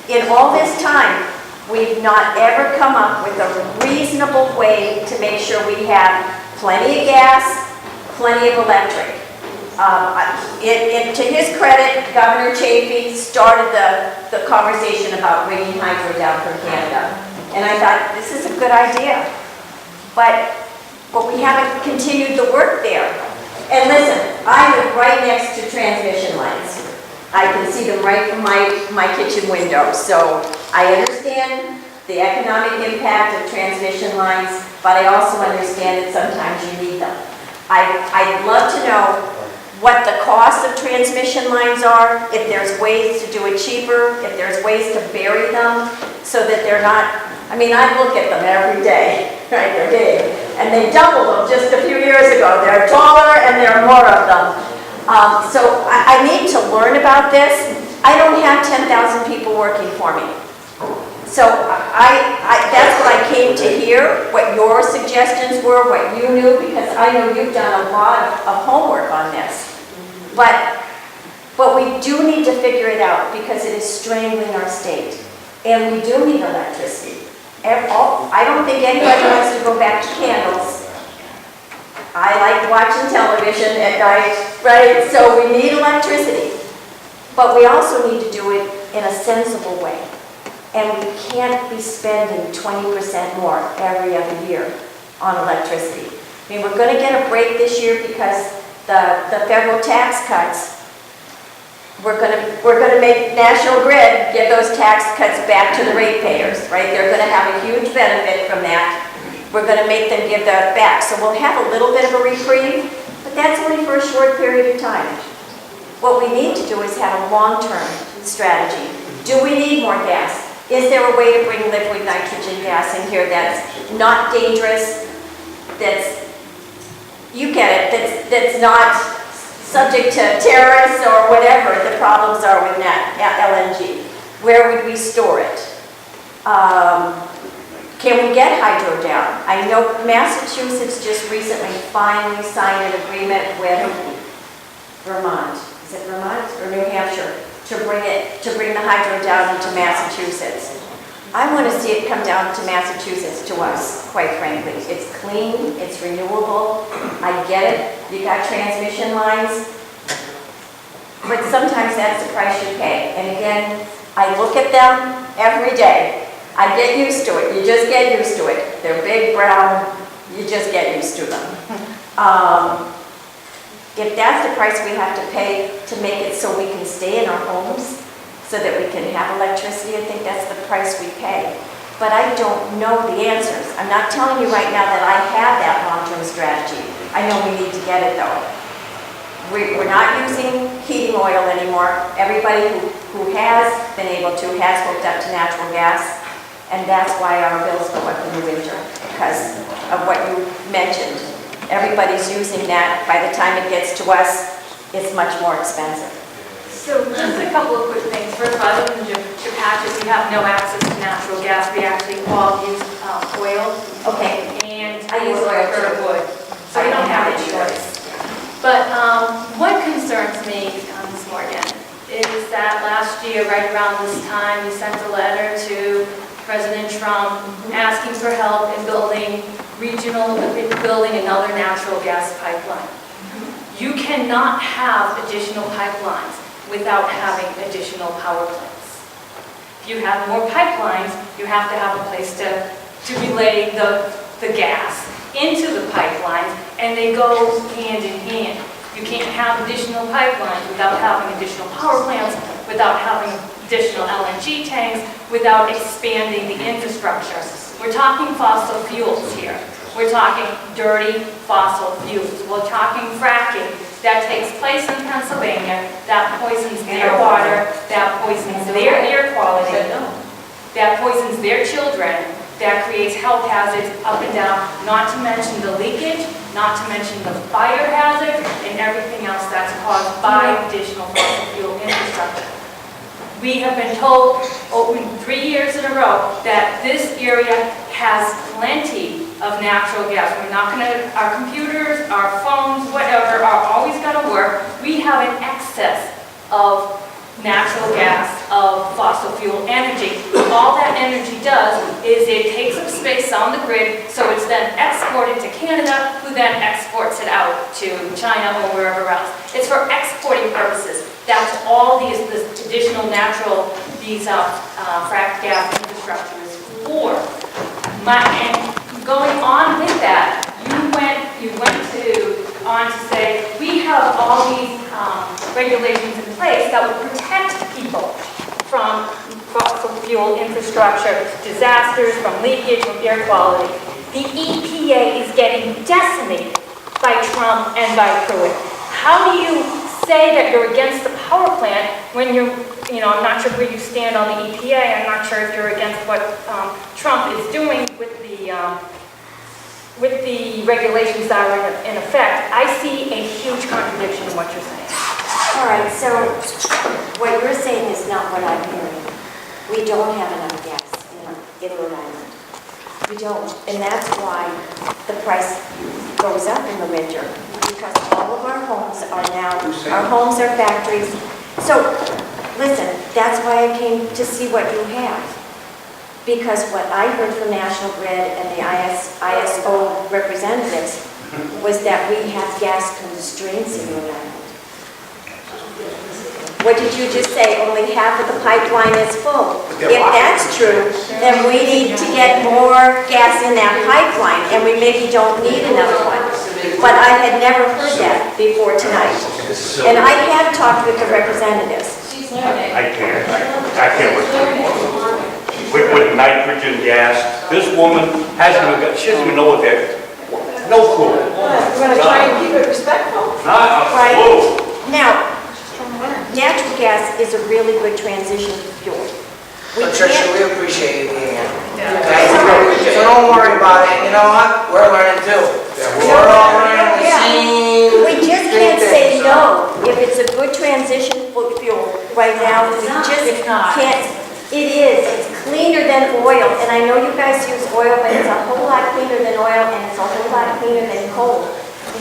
in all this time, we've not ever come up with a reasonable way to make sure we have plenty of gas, plenty of electric. To his credit, Governor Chafee started the conversation about bringing hydro down from Canada. And I thought, this is a good idea. But we haven't continued the work there. And listen, I live right next to transmission lines. I can see them right from my kitchen window. So I understand the economic impact of transmission lines, but I also understand that sometimes you need them. I'd love to know what the cost of transmission lines are, if there's ways to do it cheaper, if there's ways to bury them so that they're not, I look at them every day, right, they're big, and they doubled them just a few years ago. They're taller and there are more of them. So I need to learn about this. I don't have 10,000 people working for me. So that's what I came to hear, what your suggestions were, what you knew, because I know you've done a lot of homework on this. But we do need to figure it out because it is strangling our state. And we do need electricity. I don't think anybody wants to go back to candles. I like watching television at night, right? So we need electricity. But we also need to do it in a sensible way. And we can't be spending 20% more every other year on electricity. We're going to get a break this year because the federal tax cuts, we're going to make National Grid give those tax cuts back to the ratepayers, right? They're going to have a huge benefit from that. We're going to make them give that back. So we'll have a little bit of a reprieve, but that's only for a short period of time. What we need to do is have a long-term strategy. Do we need more gas? Is there a way to bring liquid nitrogen gas in here that's not dangerous, that's, you get it, that's not subject to terrorists or whatever the problems are with that LNG. Where would we store it? Can we get hydro down? I know Massachusetts just recently finally signed an agreement with Vermont. Is it Vermont or New Hampshire? To bring the hydro down into Massachusetts. I want to see it come down to Massachusetts, to us, quite frankly. It's clean, it's renewable, I get it, you got transmission lines, but sometimes that's the price you pay. And again, I look at them every day. I get used to it, you just get used to it. They're big, brown, you just get used to them. If that's the price we have to pay to make it so we can stay in our homes, so that we can have electricity, I think that's the price we pay. But I don't know the answers. I'm not telling you right now that I have that long-term strategy. I know we need to get it though. We're not using heating oil anymore. Everybody who has been able to has hooked up to natural gas, and that's why our bills go up in the winter, because of what you mentioned. Everybody's using that. By the time it gets to us, it's much more expensive. So just a couple of quick things. First of all, I live in Patches. We have no access to natural gas. We actually all use oil. Okay. And I use oil for wood. So we don't have a choice. But what concerns me, Ms. Morgan, is that last year, right around this time, we sent a letter to President Trump asking for help in building another natural gas pipeline. You cannot have additional pipelines without having additional power plants. If you have more pipelines, you have to have a place to relay the gas into the pipelines, and they go hand in hand. You can't have additional pipelines without having additional power plants, without having additional LNG tanks, without expanding the infrastructure. We're talking fossil fuels here. We're talking dirty fossil fuels. We're talking fracking. That takes place in Pennsylvania, that poisons their water, that poisons their air quality, that poisons their children, that creates health hazards up and down, not to mention the leakage, not to mention the fire hazard, and everything else that's caused by additional fossil fuel infrastructure. We have been told 3 years in a row that this area has plenty of natural gas. We're not going to, our computers, our phones, whatever, are always going to work. We have an excess of natural gas, of fossil fuel energy. All that energy does is it takes up space on the grid, so it's then exported to Canada, who then exports it out to China or wherever else. It's for exporting purposes. That's all this additional natural, fracked gas infrastructure is for. And going on with that, you went on to say, we have all these regulations in place that would protect people from fossil fuel infrastructure, disasters, from leakage, from air quality. The EPA is getting decimated by Trump and by Pruitt. How do you say that you're against the power plant when I'm not sure where you stand on the EPA. I'm not sure if you're against what Trump is doing with the regulations that are in effect. I see a huge contradiction in what you're saying. All right, so what you're saying is not what I'm hearing. We don't have enough gas in Rhode Island. We don't, and that's why the price goes up in the winter, because all of our homes our homes are factories. So, listen, that's why I came to see what you have. Because what I heard from National Grid and the ISO representatives was that we have gas constraints in Rhode Island. What did you just say? Only half of the pipeline is full. If that's true, then we need to get more gas in that pipeline, and we maybe don't need another one. But I had never heard that before tonight. And I have talked with the representatives. I can't listen anymore. With nitrogen gas, this woman she doesn't even know what that is. No clue. We're going to try and keep it respectful. Not a Right. clue. Now, natural gas is a really good transition fuel. Patricia, we appreciate you being here. Okay? So don't worry about it. You know what? We're learning too. We're all learning the same We just can't say thing, so- no transition fuel right now. We just It's not. can't. It is. It's cleaner than oil. And I know you guys use oil, but it's a whole lot cleaner than oil, and it's a whole lot cleaner than coal.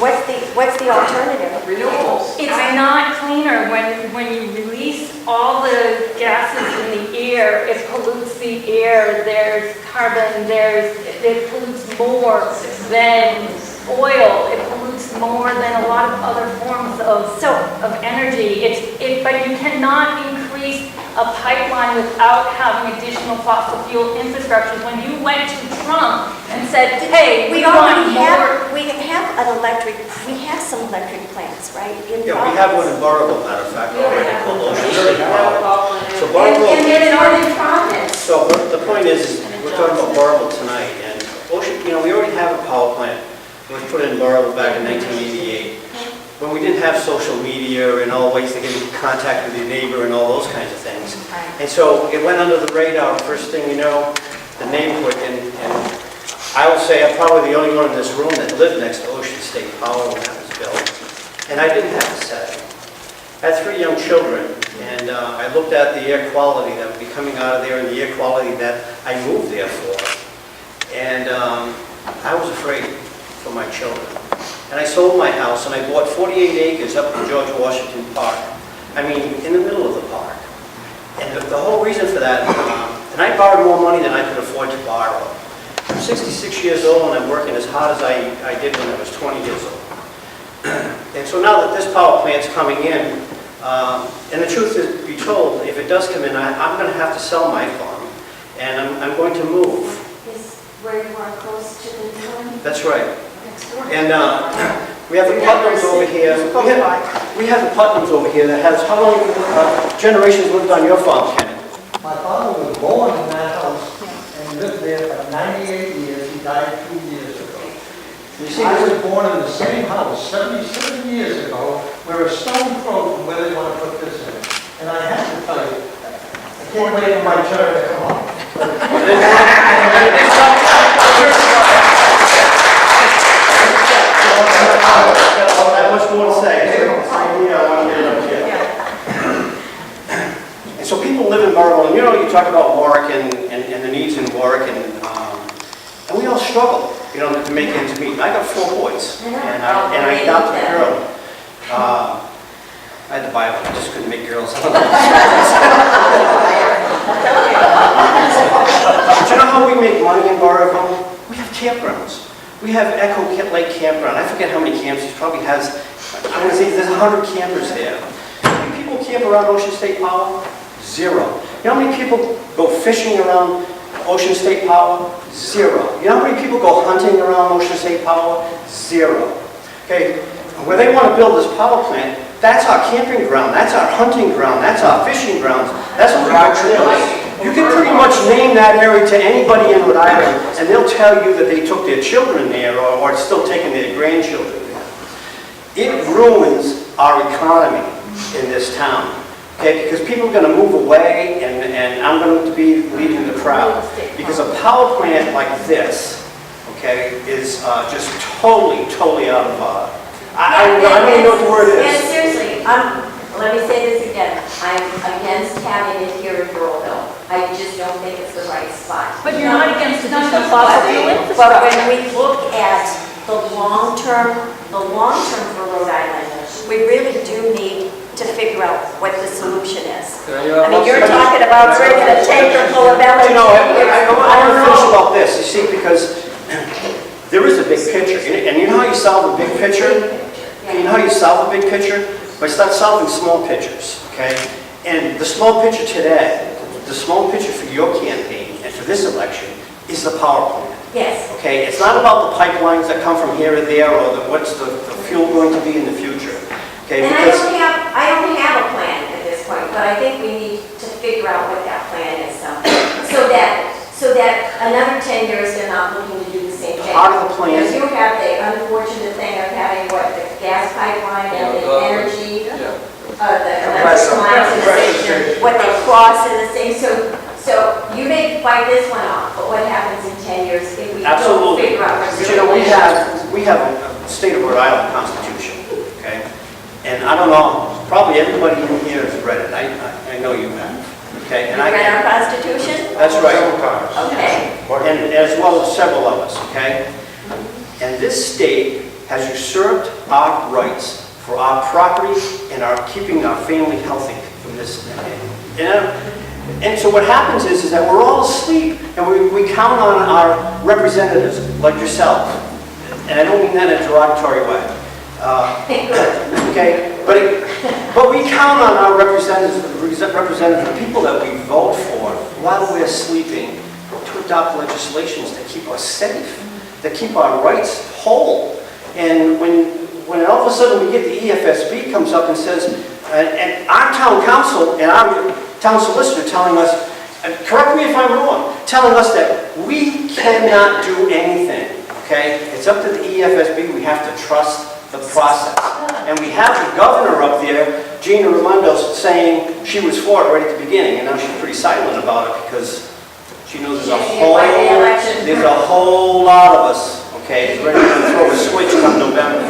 What's the alternative? Renewables. It's not cleaner when you release all the gases in the air, it pollutes the air, there's carbon, it pollutes more than oil, it pollutes more than a lot of other forms of energy. But you cannot increase a pipeline without having additional fossil fuel infrastructure. When you went to Trump and said, hey, we want more. We have some electric plants, right? Yeah, we have one in Burrillville, matter of fact, already called Ocean State Power. So Burrillville, And they're Northern Province. so the point is, we're talking about Burrillville tonight, and Ocean, we already have a power plant. It was put in Burrillville back in 1988. When we didn't have social media and all ways to get in contact with your neighbor and all those kinds of things. And so it went under the radar. First thing you know, the neighborhood, and I will say I'm probably the only one in this room that lived next to Ocean State Power when that was built. And I didn't have to set. I had 3 young children, and I looked at the air quality that would be coming out of there and the air quality that I moved there for. And I was afraid for my children. And I sold my house and I bought 48 acres up in George Washington Park. I mean, in the middle of the park. And the whole reason for that, and I borrowed more money than I could afford to borrow. I'm 66 years old and I'm working as hard as I did when I was 20 years old. And so now that this power plant's coming in, and the truth is, be told, if it does come in, I'm going to have to sell my farm and I'm going to move. Is where you are close to the town? That's right. And we have the Putnams over here. We have the Putnams over here that has, how many generations lived on your farm, Ken? My father was born in that house and lived there for 98 years. He died 2 years ago. You see, I was born in the same house 77 years ago, where a stone throw from where they want to put this in. And I have to tell you, I can't wait for my turn to come up. I have much more to say. I want to get it up here. And so people live in Burrillville, and you talk about Warwick and the needs in Warwick, and we all struggle, to make ends meet. I got 4 boys, and I adopted a girl. I had the Bible, I just couldn't make girls. But you know how we make money in Burrillville? We have campgrounds. We have Echo Lake Campground. I forget how many camps. He probably has, I want to say there's 100 campers there. How many people camp around Ocean State Power? 0. You know how many people go fishing around Ocean State Power? 0. You know how many people go hunting around Ocean State Power? 0. Okay, where they want to build this power plant, that's our camping ground, that's our hunting ground, that's our fishing grounds, that's what people live. You can pretty much name that area to anybody in Rhode Island, and they'll tell you that they took their children there or it's still taking their grandchildren there. It ruins our economy in this town, okay? Because people are going to move away, and I'm going to be leading the crowd. Because a power plant like this, okay, is just totally out of I don't even know what the word is. And seriously, let me say this again. I'm against having it here in Burrillville. I just don't think it's the right spot. But you're not against additional fossil fuel infrastructure. But when we look at the long term for Rhode Island, we really do need to figure out what the solution is. I mean, you're talking about bringing a tanker full of LNG. I want to finish about this, you see, because there is a big picture. And you know how you solve a big picture? You know how you solve a big picture? By start solving small pictures, okay? And the small picture today, the small picture for your campaign and for this election is the power plant. Yes. Okay, it's not about the pipelines that come from here or there or what's the fuel going to be in the future. Okay, and because I don't have a plan at this point, but I think we need to figure out what that plan is, so that another 10 years they're not looking to do the same thing. part of the plan. Because you have the unfortunate thing of having the gas pipeline and the energy, the electric lines in the station, what they cross in the station. So you may fight this one off, but what happens in 10 years if we don't figure out what's But we have a state of Rhode Island constitution, okay? And I don't know probably everybody in here has read it. I know you have, okay? And I Read our Constitution? That's right. Several times. Okay. And as well as several of us, okay? And this state has usurped our rights for our property and our keeping our family healthy from this. And so what happens is that we're all asleep and we count on our representatives like yourself. And I don't mean that in a derogatory way. Okay, but we count on our representatives, the people that we vote for, while we're sleeping, to adopt legislations that keep us safe, that keep our rights whole. And when all of a sudden we get the EFSB comes up and says, and our town council and our town solicitor telling us, and correct me if I'm wrong, telling us that we cannot do anything, okay? It's up to the EFSB, we have to trust the process. And we have the governor up there, Gina Raimondo, saying she was for it right at the beginning, and now she's pretty silent about it because she knows there's a whole lot of us, okay, ready to throw a switch come November.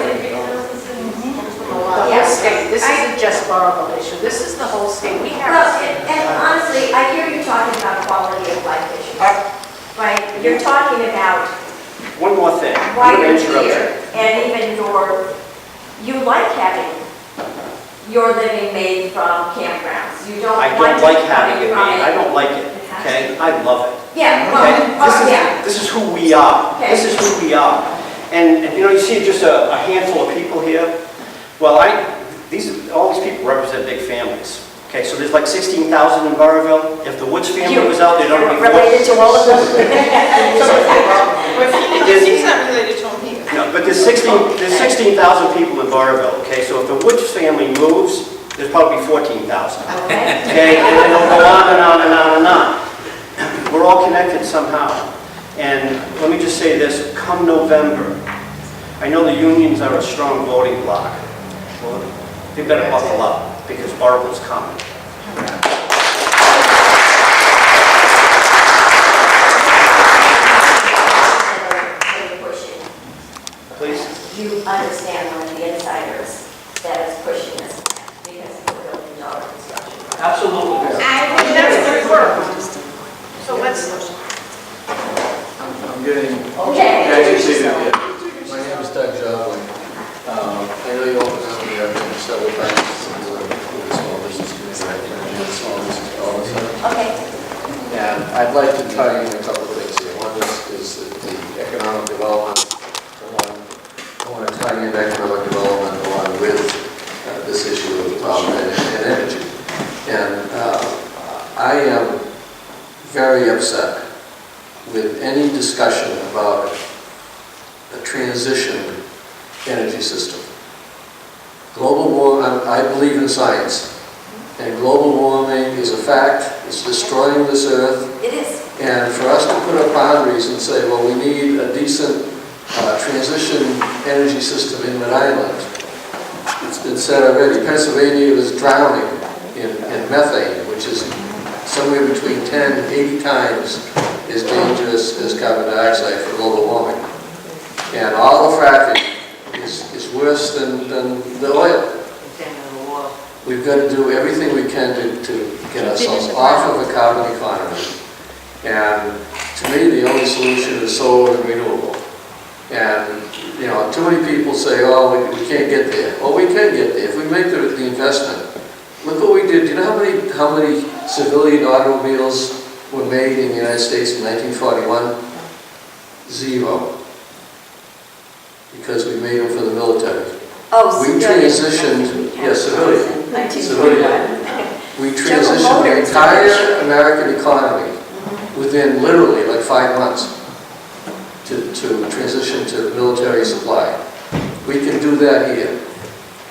Yes, this isn't just Burrillville issue, this is the whole state. We have. Well, and honestly, I hear you talking about quality of life issues, right? You're talking about One more thing. why I'm you're gonna interrupt you. here, and even you like having your living made from campgrounds. You don't I want don't like to having it from made. I don't like it, okay? I love it. Yeah, Okay? well, yeah. This is who we are. Okay. This is who we are. And you know, you see just a handful of people here. Well, all these people represent big families. Okay, so there's like 16,000 in Burrillville. If the Woods family was out there, there'd be Related to all of them? He's not related to him here. No, but there's 16,000 people in Burrillville, okay? So if the Woods family moves, there's probably 14,000. Okay. Okay, and then it'll go on and on and on and on. We're all connected somehow. And let me just say this, come November, I know the unions are a strong voting bloc. Well, they better buckle up, because Burrillville's coming. Please? You understand one of the insiders that is pushing this because of the $1 billion construction. Absolutely. That's good work. So let's. I'm getting Okay. agitated here. My name is Doug Joplin. I know you all know me, I've been several times with the small business community, and small business policy. Okay. And I'd like to tie in a couple of things here. One is the economic development. I want to tie in economic development along with this issue of and energy. And I am very upset with any discussion about a transition energy system. Global warming, I believe in science, and global warming is a fact. It's destroying this earth. It is. And for us to put up boundaries and say, well, we need a decent transition energy system in Rhode Island. It's been said already, Pennsylvania is drowning in methane, which is somewhere between 10 and 80 times as dangerous as carbon dioxide for global warming. And all the fracking is worse than the oil. We've got to do everything we can to get ourselves off of a carbon economy. And to me, the only solution is solar and renewable. And, you know, too many people say, oh, we can't get there. Well, we can get there if we make the investment. Look what we did. Do you know how many civilian automobiles were made in the United States in 1941? 0. Because we made them for the military. Oh, we transitioned, yes, civilian. We transitioned the entire American economy within literally like 5 months to transition to military supply. We can do that here.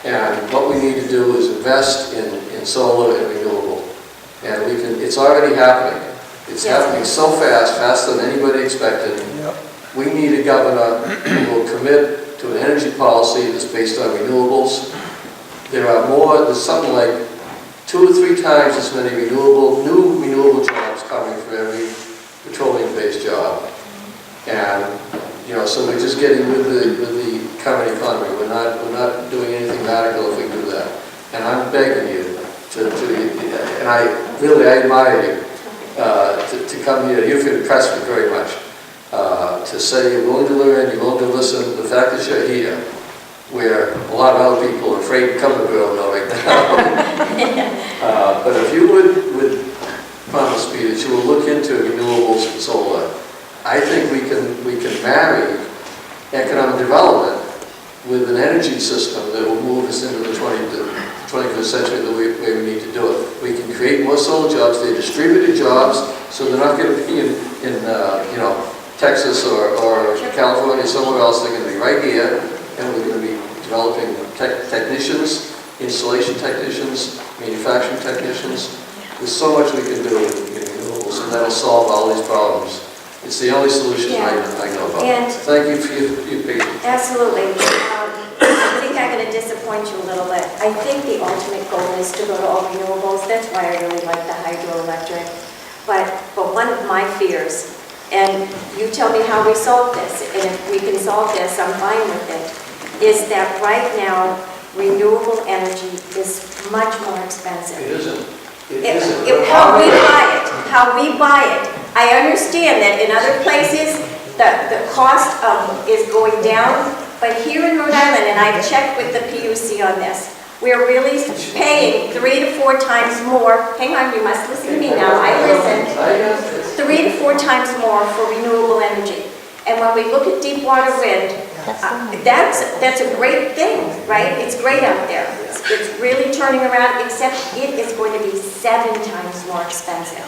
And what we need to do is invest in solar and renewable. And we can, it's already happening. It's happening so fast, faster than anybody expected. We need a governor who will commit to an energy policy that's based on renewables. There's something like 2 or 3 times as many new renewable jobs coming for every petroleum-based job. And, you know, so we're just getting with the current economy. We're not doing anything radical if we do that. and I'm begging you and I admire you, to come here. You've impressed me very much. To say you're willing to learn, you're willing to listen. The fact that you're here, where a lot of other people are afraid to come to Burrillville right now. But if you would promise me that you will look into renewables and solar, I think we can marry economic development with an energy system that will move us into the 21st century the way we need to do it. We can create more solar jobs. They're distributed jobs, so they're not going to be in Texas or California, somewhere else. They're going to be right here, and we're going to be developing technicians, installation technicians, manufacturing technicians. There's so much we can do in renewables, and that'll solve all these problems. It's the only solution I know about. And thank you for your patience. absolutely. I think I'm going to disappoint you a little bit. I think the ultimate goal is to go to all renewables. That's why I really like the hydroelectric. But one of my fears, and you tell me how we solve this, and if we can solve this, I'm fine with it, is that right now, renewable energy is much more expensive. It isn't. How we buy it. I understand that in other places, the cost is going down, but here in Rhode Island, and I've checked with the PUC on this, we're really paying 3 to 4 times more. Hang on, you must listen to me now. I listen. 3 to 4 times more for renewable energy. And when we look at deep water wind, that's a great thing, right? It's great out there. It's really turning around, except it is going to be 7 times more expensive.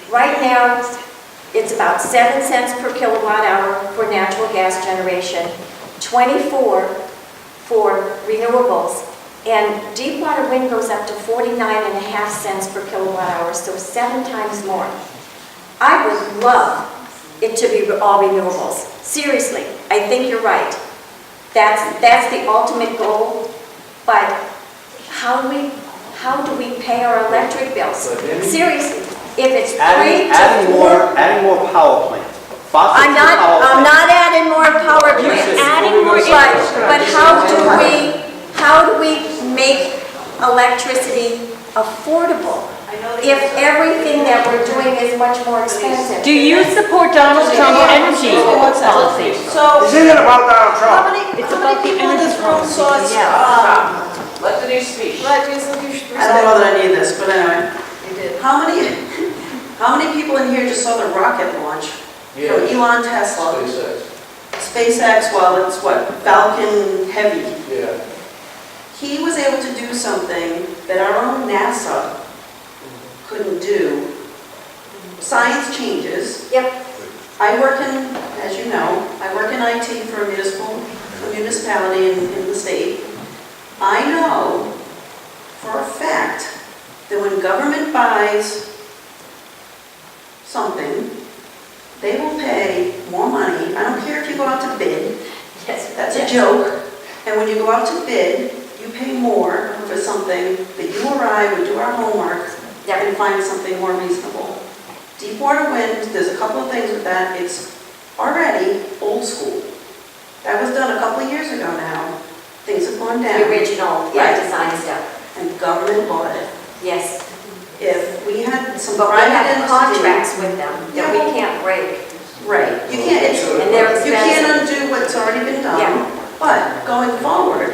Right now, it's about 7 cents per kilowatt hour for natural gas generation, 24 for renewables, and deep water wind goes up to 49.5 cents per kilowatt hour, so 7 times more. I would love it to be all renewables. Seriously, I think you're right. That's the ultimate goal, but how do we pay our electric bills? Seriously, if it's 3 to 4... Adding more power plants. I'm not adding more power plants. Adding more But how do we make electricity affordable if everything that we're doing is much more expensive? Do you support Donald Trump's energy policy? So, This isn't about Donald how Trump. many people in this room saw us, Let Denise speak. I don't know that I need this, but anyway. How many people in here just saw the rocket launch? Yeah. From Elon Tesla. SpaceX. SpaceX, well, it's what, Falcon Heavy. Yeah. He was able to do something that our own NASA couldn't do. Science changes. Yep. I work in, as you know, I work in IT for a municipality in the state. I know for a fact that when government buys something, they will pay more money. I don't care if you go out to bid. Yes. That's a joke. And when you go out to bid, you pay more for something that you or I would do our homework and find something more reasonable. Deep water wind, there's a couple of things with that. It's already old school. That was done a couple of years ago now. Things have gone down. The original, Right. design stuff. And government bought it. Yes. If we had some But we private have entity- contracts with them that we can't break. Right. You can't, And they're you can't expensive. undo what's already been done. Yeah. But going forward,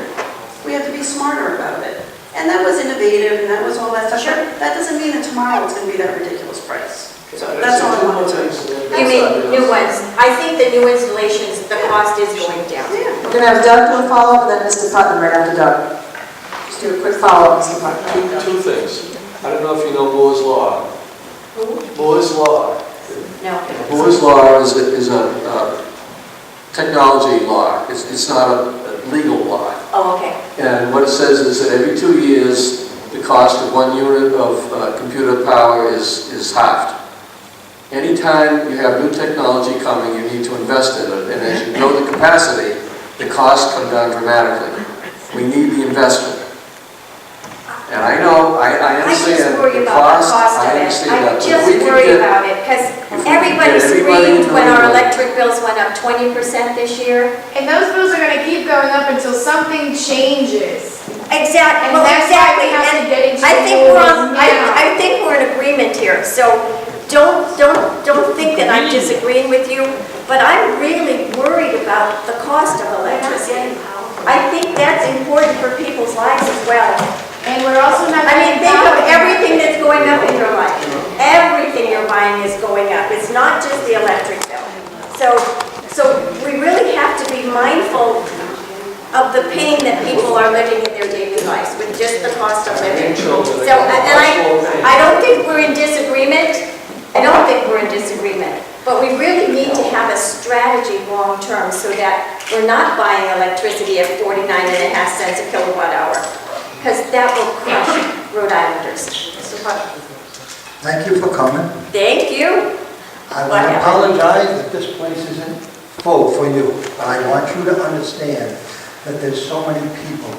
we have to be smarter about it. And that was innovative, and that was all that stuff. Sure. That doesn't mean that tomorrow it's going to be that ridiculous price. So that's all I wanted to. You mean new ones? I think the new installations, the cost is going down. Yeah. We're going to have Doug do a follow-up, and then Mr. Putnam right after Doug. Just do a quick follow-up, Mr. Putnam. Two things. I don't know if you know Moore's Law. Moore's Law. No. Moore's Law is a technology law. It's not a legal law. Oh, okay. And what it says is that every 2 years, the cost of 1 unit of computer power is halved. Anytime you have new technology coming, you need to invest in it. And as you grow the capacity, the costs come down dramatically. We need the investment. And I know, I I just understand worry the about the cost, cost of I it. understand I that. but just we could worry get- about it, because we could everybody get everybody screamed in when our New England. electric bills went up 20% this year. And those bills are gonna keep going up until something changes. Exactly, And well, that's why we exactly, have to and get into I the think we're rules on, now. I think we're in agreement here, so don't think that I'm disagreeing with you, but I'm really worried about the cost of electricity. I think that's important for people's lives as well. And we're also not. I mean, getting think of power. everything that's going up in your life. Everything you're buying is going up. It's not just the electric bill. So we really have to be mindful of the pain that people are living in their daily lives with just the cost of living. So, and I don't think we're in disagreement. I don't think we're in disagreement. But we really need to have a strategy long-term so that we're not buying electricity at 49.5 cents a kilowatt hour. Because that will crush Rhode Islanders. Thank you for coming. Thank you. I want to apologize that this place isn't full for you, but I want you to understand that there's so many people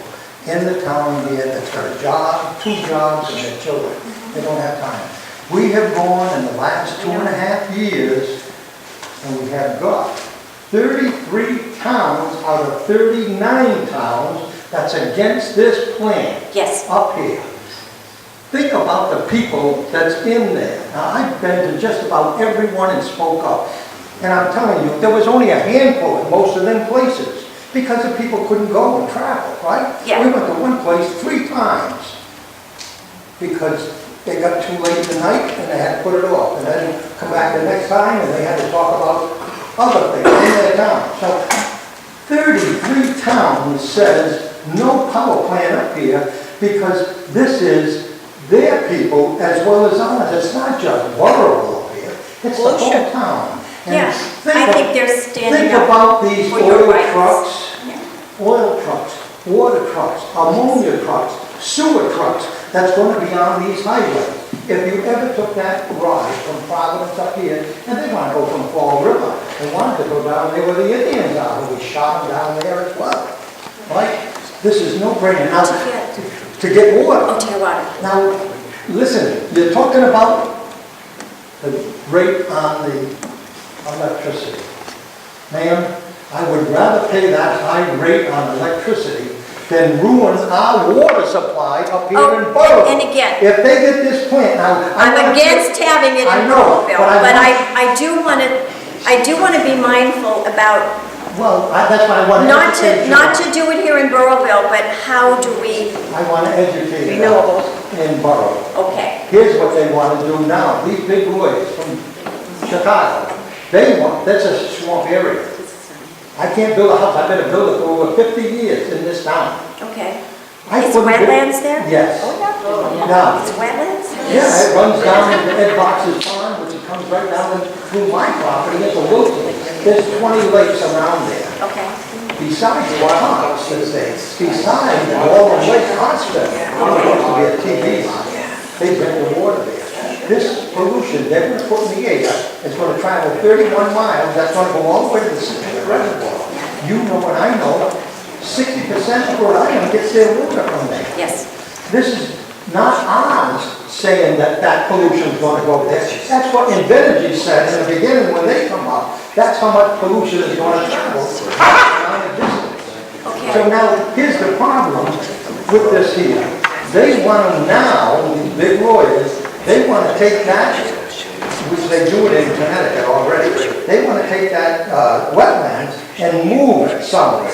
in the town here that's got a job, 2 jobs, and their children. They don't have time. We have gone in the last 2.5 years, and we have got 33 towns out of 39 towns that's against this plan. Yes. Up here. Think about the people that's in there. Now, I've been to just about everyone and spoke up. And I'm telling you, there was only a handful in most of them places because the people couldn't go and travel, right? Yeah. We went to one place 3 times because they got too late at night and they had to put it off. And then come back the next time and they had to talk about other things in their town. So 33 towns says no power plant up here because this is their people as well as ours. It's not just Burrillville up here, it's the whole town. And Yeah, I think they're standing think up about these for your oil rights. trucks, water trucks, ammonia trucks, sewer trucks that's going to be on these highways. If you ever took that ride from Providence up here, and they want to go from Fall River, they wanted to go down there where the Indians are, where we shot them down there as well. Right? This is no brainer. Now, to get water. Oh, to get water. Now, listen, you're talking about the rate on the electricity. Ma'am, I would rather pay that high rate on electricity than ruin our water supply up here in Burrillville. And again, If they get this plant, now. I'm against having it I in know, Burrillville, but but I do want to be mindful about Well, that's why I want to educate you. not to do it here in Burrillville, but how do we, I want to educate you in Burrillville. okay. Here's what they want to do now. These big boys from Chicago, that's a swamp area. I can't build a house. I've been a builder for over 50 years in this town. Okay. I Is couldn't wetlands there? Yes. Now, It's wetlands? yeah, it runs down into Ed Box's farm, which it comes right down through my property into Wilson. There's 20 lakes around there. Okay. Besides the house that's there, besides the Walden Lake Hospital, there used to be a TV line. They bring the water there. This pollution, they're going to put in the air, it's going to travel 31 miles, that's going to go all the way to the Citrus Reservoir. You know what I know, 60% of Rhode Island gets their water from there. Yes. This is not ours saying that that pollution is going to go there. That's what Invenergy said in the beginning when they come up. That's how much pollution is going to travel on a distance. So now, here's the problem with this here. They want to now, these big lawyers, they want to take that, which they do it in Connecticut already, they want to take that wetlands and move it somewhere.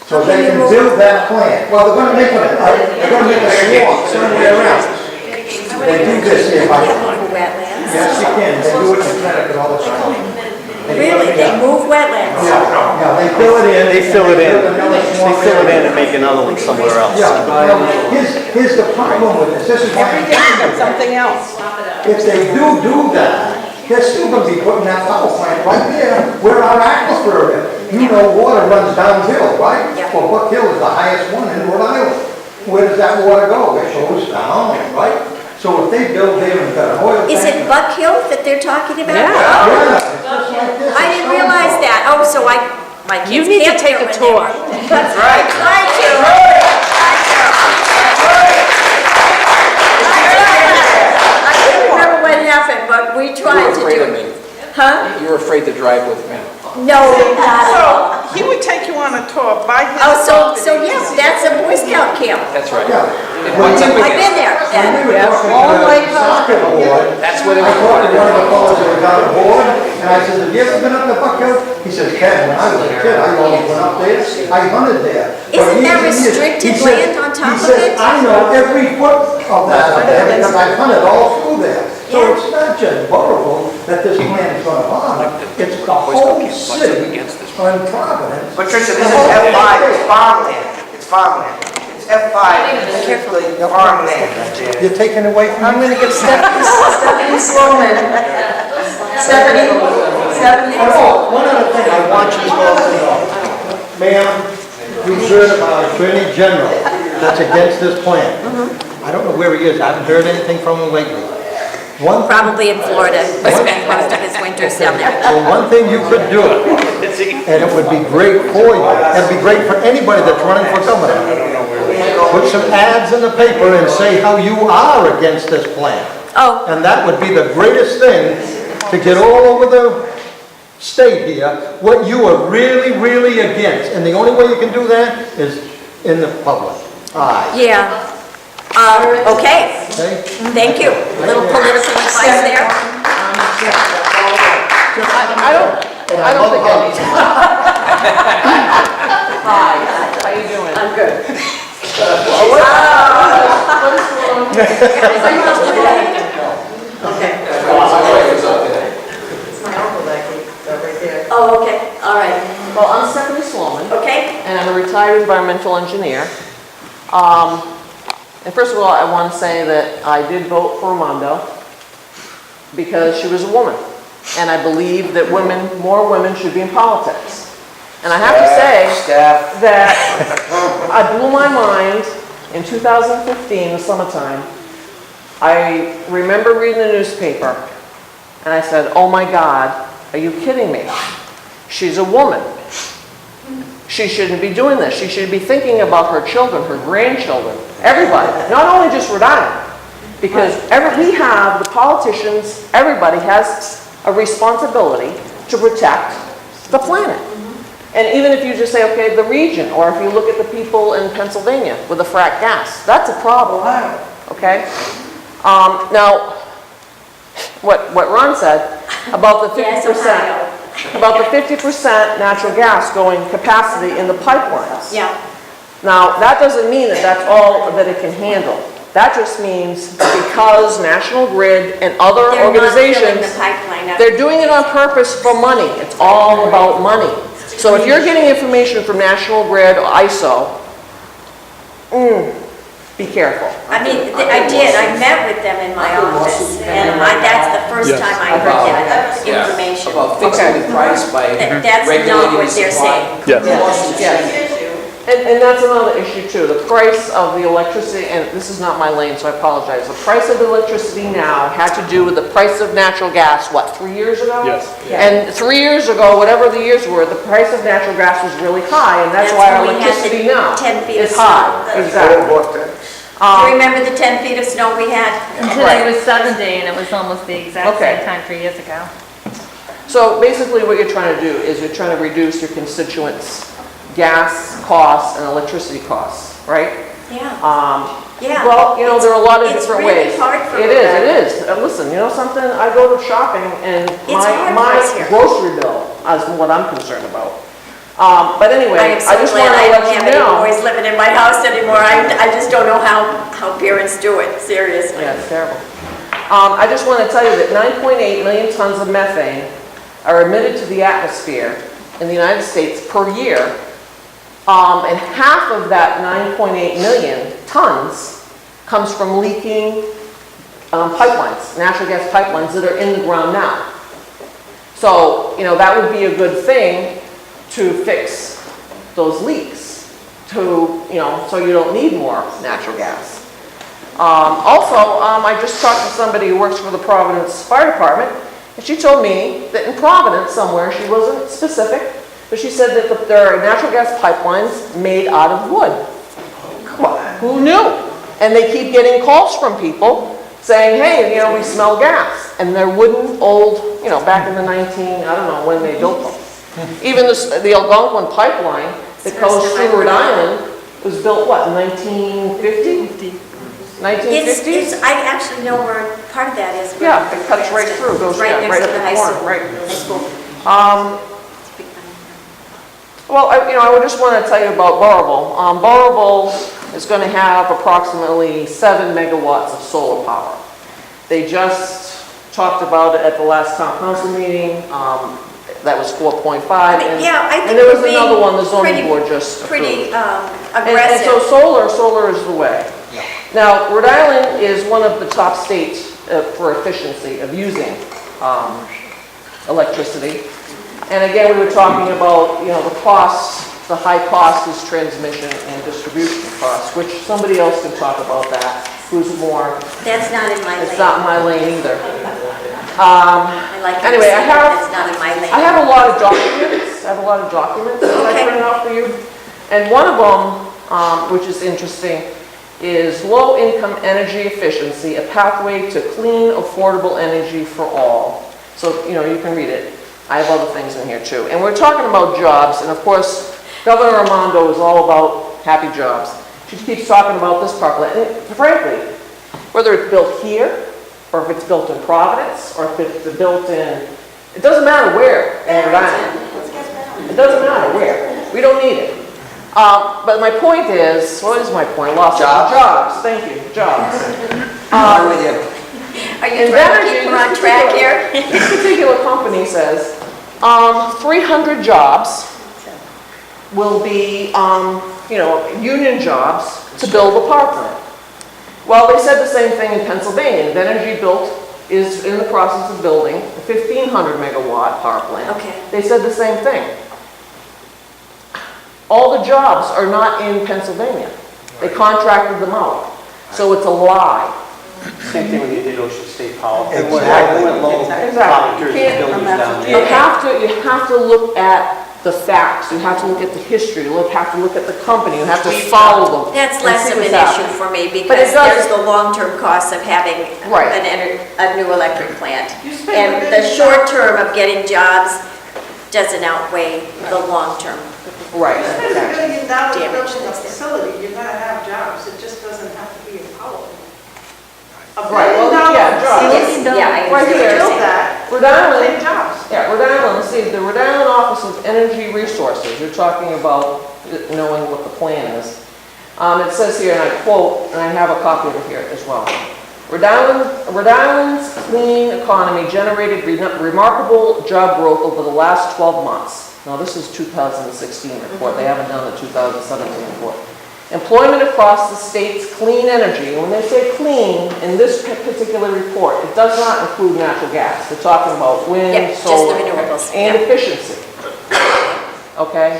So they can build that plant. Well, they're going to make a swamp somewhere around. They do this here by. Wetlands? Yes, you can. They do it in Connecticut all the time. Really? They move wetlands? Yeah, they fill it in. They fill it in. They fill it in and make another one somewhere else. Yeah, well, here's the problem with this. This is why. Every day you got something else. If they do that, they're still going to be putting that power plant right there where our aquifer is. You know water runs downhill, right? Yeah. Well, Buck Hill is the highest one in Rhode Island. Where does that water go? It goes down, right? So if they build there and got an oil tank. Is it Buck Hill that they're talking about? Yeah, it's just like this. I didn't realize that. Oh, so my kids You need to can't take go a in tour. there. That's right. I do. Huh? You were afraid to drive with me. No, not at all. So he would take you on a tour by his Oh, so yes, that's a Boy Scout camp. That's right. Yeah. Once a I've weekend. been there. When we were Yeah. talking about the soccer board, That's where they I talked to one of the were. fellows that was on the board, and I said, have you ever been up to Buck Hill? He says, Ken, when I was a kid, I always went up there, I hunted there. For Isn't there years and years." restricted He said- land on top of He says, it? I know every foot of that up there, because I've hunted all through there. So Yeah. it's not just Burrillville that this plan is gonna harm, it's the whole city on Providence. Patricia, this is F5, it's farmland. It's farmland. It's F5, it's basically farmland right there. You're taking away from I'm gonna give Stephanie Sloman. Stephanie. Oh, one other thing I want you to know, ma'am, we heard about Attorney General that's against this plan. I don't know where he is, I haven't heard anything from him lately. Probably in Florida. He spent most of his winters down there. Well, one thing you could do, and it would be great for you, it'd be great for anybody that's running for governor. Put some ads in the paper and say how you are against this plan. Oh, And that would be the greatest thing to get all over the state here, what you are really, really against. And the only way you can do that is in the public eye. yeah. Okay, Okay? thank you. A little political advice there. I don't think I need Hi, how you doing? I'm good. Okay. It's my uncle that keeps right there. Oh, okay, all right. Well, I'm Stephanie Sloman, Okay, and I'm a retired environmental engineer. And first of all, I want to say that I did vote for Armando because she was a woman. And I believe that more women should be in politics. And I have to say that I blew my mind in 2015, the summertime. I remember reading the newspaper and I said, oh my God, are you kidding me? She's a woman. She shouldn't be doing this. She should be thinking about her children, her grandchildren, everybody, not only just Rhode Island. Because we have, the politicians, everybody has a responsibility to protect the planet. And even if you just say, okay, the region, or if you look at the people in Pennsylvania with the frack gas, that's a problem, okay? Now, what Ron said about the 50%, about the 50% natural gas going capacity in the pipelines. yeah. Now, that doesn't mean that that's all that it can handle. That just means because National Grid and other They're not filling organizations, the pipeline up. they're doing it on purpose for money. It's all about money. So if you're getting information from National Grid or ISO, be careful. I mean, I did, I met with them in my office, and that's the first time I heard that information. About fixing the price by That's not regulating what the they're supply. saying. Yes. And that's another issue too. The price of the electricity, and this is not my lane, so I apologize. The price of electricity now had to do with the price of natural gas, what, 3 years ago? Yes. And 3 years ago, whatever the years were, the price of natural gas was really high, and that's why our when we had the electricity now 10 feet of is high. snow. Exactly. Do you remember the 10 feet of snow we had? And today was 70, and it was almost the exact Okay. same time 3 years ago. So basically what you're trying to do is you're trying to reduce your constituents' gas costs and electricity costs, right? Yeah. Yeah. Well, you know, there are a lot of different ways. It's really hard for It is. Listen, you know something? I go to shopping and hard my for us here. grocery bill is what I'm concerned about. But anyway, I am so I just glad want I to don't let have you any know. boys living in my house anymore. I just don't know how parents do it, seriously. Yeah, it's terrible. I just want to tell you that 9.8 million tons of methane are emitted to the atmosphere in the United States per year. And half of that 9.8 million tons comes from leaking pipelines, natural gas pipelines that are in the ground now. So, you know, that would be a good thing to fix those leaks, to, you know, so you don't need more natural gas. Also, I just talked to somebody who works for the Providence Fire Department, and she told me that in Providence somewhere, she wasn't specific, but she said that there are natural gas pipelines made out of wood. Come on, who knew? And they keep getting calls from people saying, hey, you know, we smell gas. And they're wooden, old you know, back in the I don't know when they built them. Even the Algonquin pipeline that goes through Rhode Island was built, what, 1950? 1950s? I actually know where part of that is. Yeah, it cuts right through, goes right yeah, next right to up the the high corner, school. right. High school. Well, I would just want to tell you about Burrillville. Burrillville is going to have approximately 7 megawatts of solar power. They just talked about it at the last town council meeting. That was 4.5. Yeah, I think and there was we're being another one the zoning pretty- board just Pretty approved. aggressive. And so solar is the way. Now, Rhode Island is one of the top states for efficiency of using electricity. And again, we were talking about, you know, the cost, the high cost is transmission and distribution costs, which somebody else can talk about that, who's more, That's not in my lane. it's not my lane either. I like how you Anyway, say that's not in my lane. I have a lot of documents that I printed out for you. And one of them, which is interesting, is low-income energy efficiency, a pathway to clean, affordable energy for all. So, you know, you can read it. I have other things in here too. And we're talking about jobs, and of course, Governor Armando is all about happy jobs. She keeps talking about this part, and frankly, whether it's built here, or if it's built in Providence, or if it's built in, it doesn't matter where in Rhode Island. It doesn't matter where. We don't need it. But my point is, what is my point? Lost Jobs. Jobs, thank you, jobs. I'm with you. Are you trying to keep her on track here? This particular company says 300 jobs will be, you know, union jobs to build a power plant. Well, they said the same thing in Pennsylvania. Energy built is in the process of building a 1,500 megawatt power plant. Okay. They said the same thing. All the jobs are not in Pennsylvania. They contracted them out. So it's a lie. Same thing when you did Ocean State Power. Exactly. Exactly. You have to look at the facts. You have to look at the history. You have to look at the company. You have to follow them. That's and less see of an what's issue happening. for me But it because does- there's the long-term costs of having Right. a new electric plant. You spend And $1 the billion. short term of getting jobs doesn't outweigh the long term. Right. You spend $1 billion Damage building a that's there. facility, you're gonna have jobs, it just doesn't have to be a power plant. $1 Right, well, billion yeah, jobs. Yes, yeah, I Right understand. here. Build that, Rhode Island, same jobs. yeah, Rhode Island, let's see, the Rhode Island Office of Energy Resources, you're talking about knowing what the plan is. It says here, and I quote, and I have a copy of it here as well. Rhode Island's clean economy generated remarkable job growth over the last 12 months. Now, this is 2016 report. They haven't done the 2017 report. Employment across the state's clean energy. And when they say clean, in this particular report, it does not include natural gas. They're talking about wind, Yeah, just the solar, renewables, and yeah. efficiency. Okay?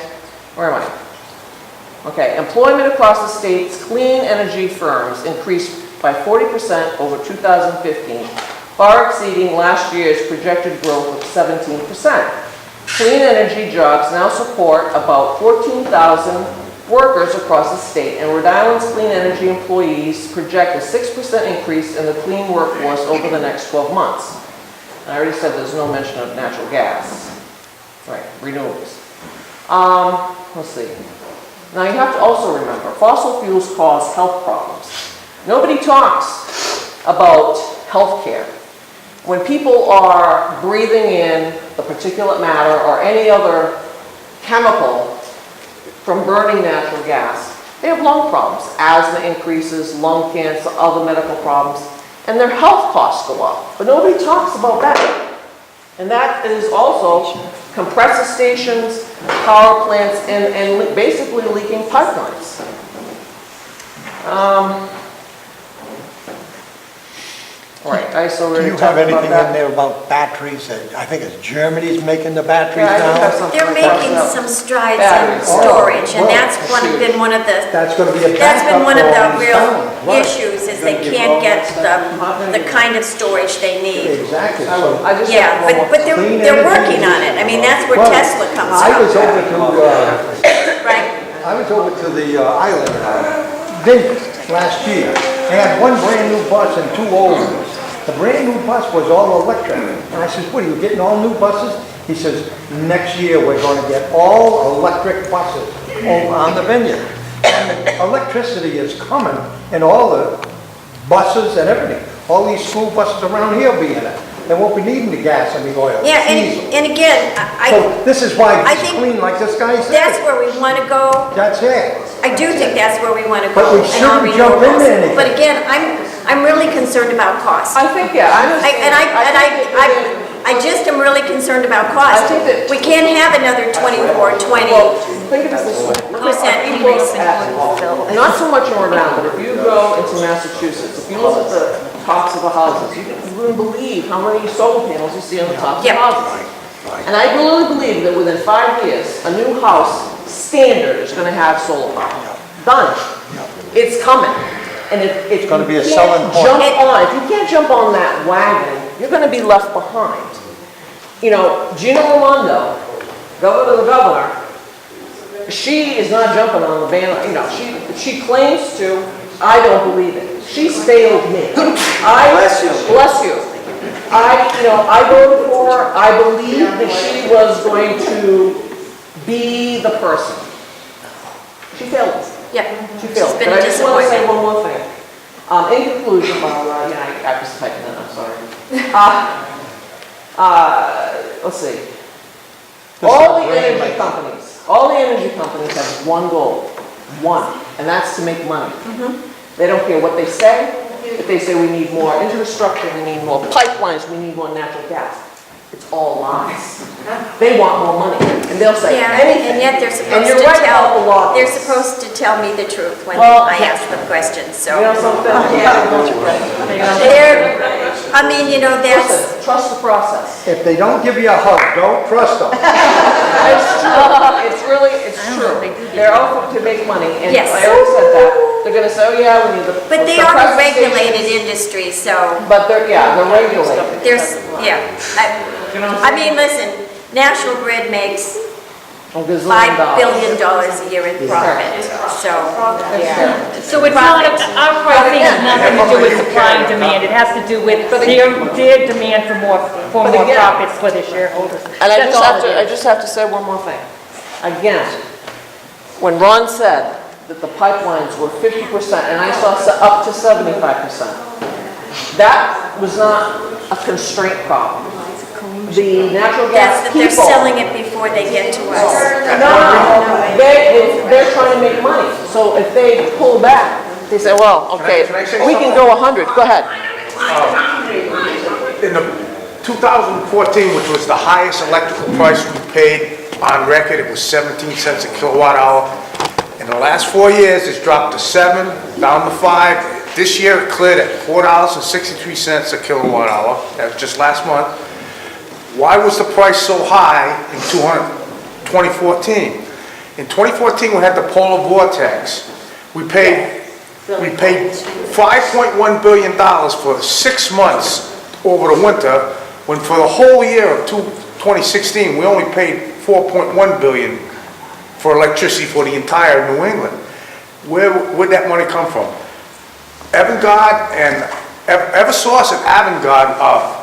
Where am I? Okay, employment across the state's clean energy firms increased by 40% over 2015, far exceeding last year's projected growth of 17%. Clean energy jobs now support about 14,000 workers across the state, and Rhode Island's clean energy employees project a 6% increase in the clean workforce over the next 12 months. I already said there's no mention of natural gas. Right, renewables. Let's see. Now you have to also remember, fossil fuels cause health problems. Nobody talks about health care. When people are breathing in the particulate matter or any other chemical from burning natural gas, they have lung problems, asthma increases, lung cancer, other medical problems, and their health costs go up. But nobody talks about that. And that is also compressor stations, power plants, and basically leaking pipelines. Right, so Do you have anything in there about batteries? I think it's Germany's making the batteries Yeah, I do have now. something They're like that. making some strides in Batteries. storage, and Oh, that's been one of the, That's going to be a that's been backup one of for the all these real towns. Right. issues, is they can't get the kind of storage they need. Exactly. I So just Yeah, have one more. but Clean they're energy. working on it. I mean, that's where Well, Tesla comes I was from, over to, right? I was over to the island, Vintage, last year. They had one brand new bus and two old ones. The brand new bus was all electric. And I says, what, are you getting all new buses? He says, next year we're gonna get all electric buses over on the vineyard. And the electricity is coming in all the buses and everything. All these school buses around here will be in it. They won't be needing the gas and the oil. Yeah, Diesel. and again, So this is why I it's think clean like this guy said. that's where we want to go. That's it. I do think that's where we want to But go. we in all shouldn't jump into renewables. anything. But again, I'm really concerned about cost. I think, yeah, I understand. I just am really concerned about cost. I think that- We can't have another 24, 20. Well, think of it this way. Percent People increase. not so much in Rhode Island, but if you go into Massachusetts, if you look at the tops of the houses, you wouldn't believe how many solar panels you see on the tops of Yep. houses. And I really believe that within 5 years, a new house standard is gonna have solar power. Done. It's coming. And if It's gonna be a you selling can't point. jump on, if you can't jump on that wagon, you're gonna be left behind. You know, Gina Raimondo, governor of the governor, she is not jumping on the van, you know, she claims to, I don't believe it. She's failed me. Bless you. Bless you. I voted for her, I believe that she was going to be the person. She failed us. Yep. She failed. It's been But a I just want to say disappointment. one more thing. In conclusion, I just typed that, I'm sorry. Let's see. All the energy companies have one goal, and that's to make money. They don't care what they say. If they say we need more infrastructure, we need more pipelines, we need more natural gas, it's all lies. They want more money, and they'll say Yeah, anything. and yet they're And supposed you're to right about the tell, law. they're supposed to tell me the truth when Well, I ask them questions, so. You know something? Yeah. That's, Listen, trust the process. If they don't give you a hug, don't trust them. It's true. It's true. They're out to make money, and Yes. I already said that. They're gonna say, oh yeah, we need the. but they the are a press regulated stations. industry, so But they're regulated. there's, I mean, listen, National Grid makes A gazillion $5 dollars. billion a year in profit, so. So it's not, our pricing has nothing to do with supply and demand, it has to do with their demand for more again- profits for their shareholders. And I That's just all have it to, I is. just have to say one more thing. Again, when Ron said that the pipelines were 50%, and I saw up to 75%, that was not a constraint problem. The natural That's gas that they're people. selling it before they get to us. No, they're trying to make money. So if they pull back, they say, well, okay, Can I say we can go 100, go ahead. In the 2014, which was the highest electrical price we paid on record, it was 17 cents a kilowatt hour. In the last 4 years, it's dropped to 7, down to 5. This year, it cleared at $4.63 a kilowatt hour. That was just last month. Why was the price so high in 2014? In 2014, we had the polar vortex. We paid $5.1 billion for 6 months over the winter, when for the whole year of 2016, we only paid $4.1 billion for electricity for the entire New England. Where'd that money come from? Avangard and Eversource and Avangard,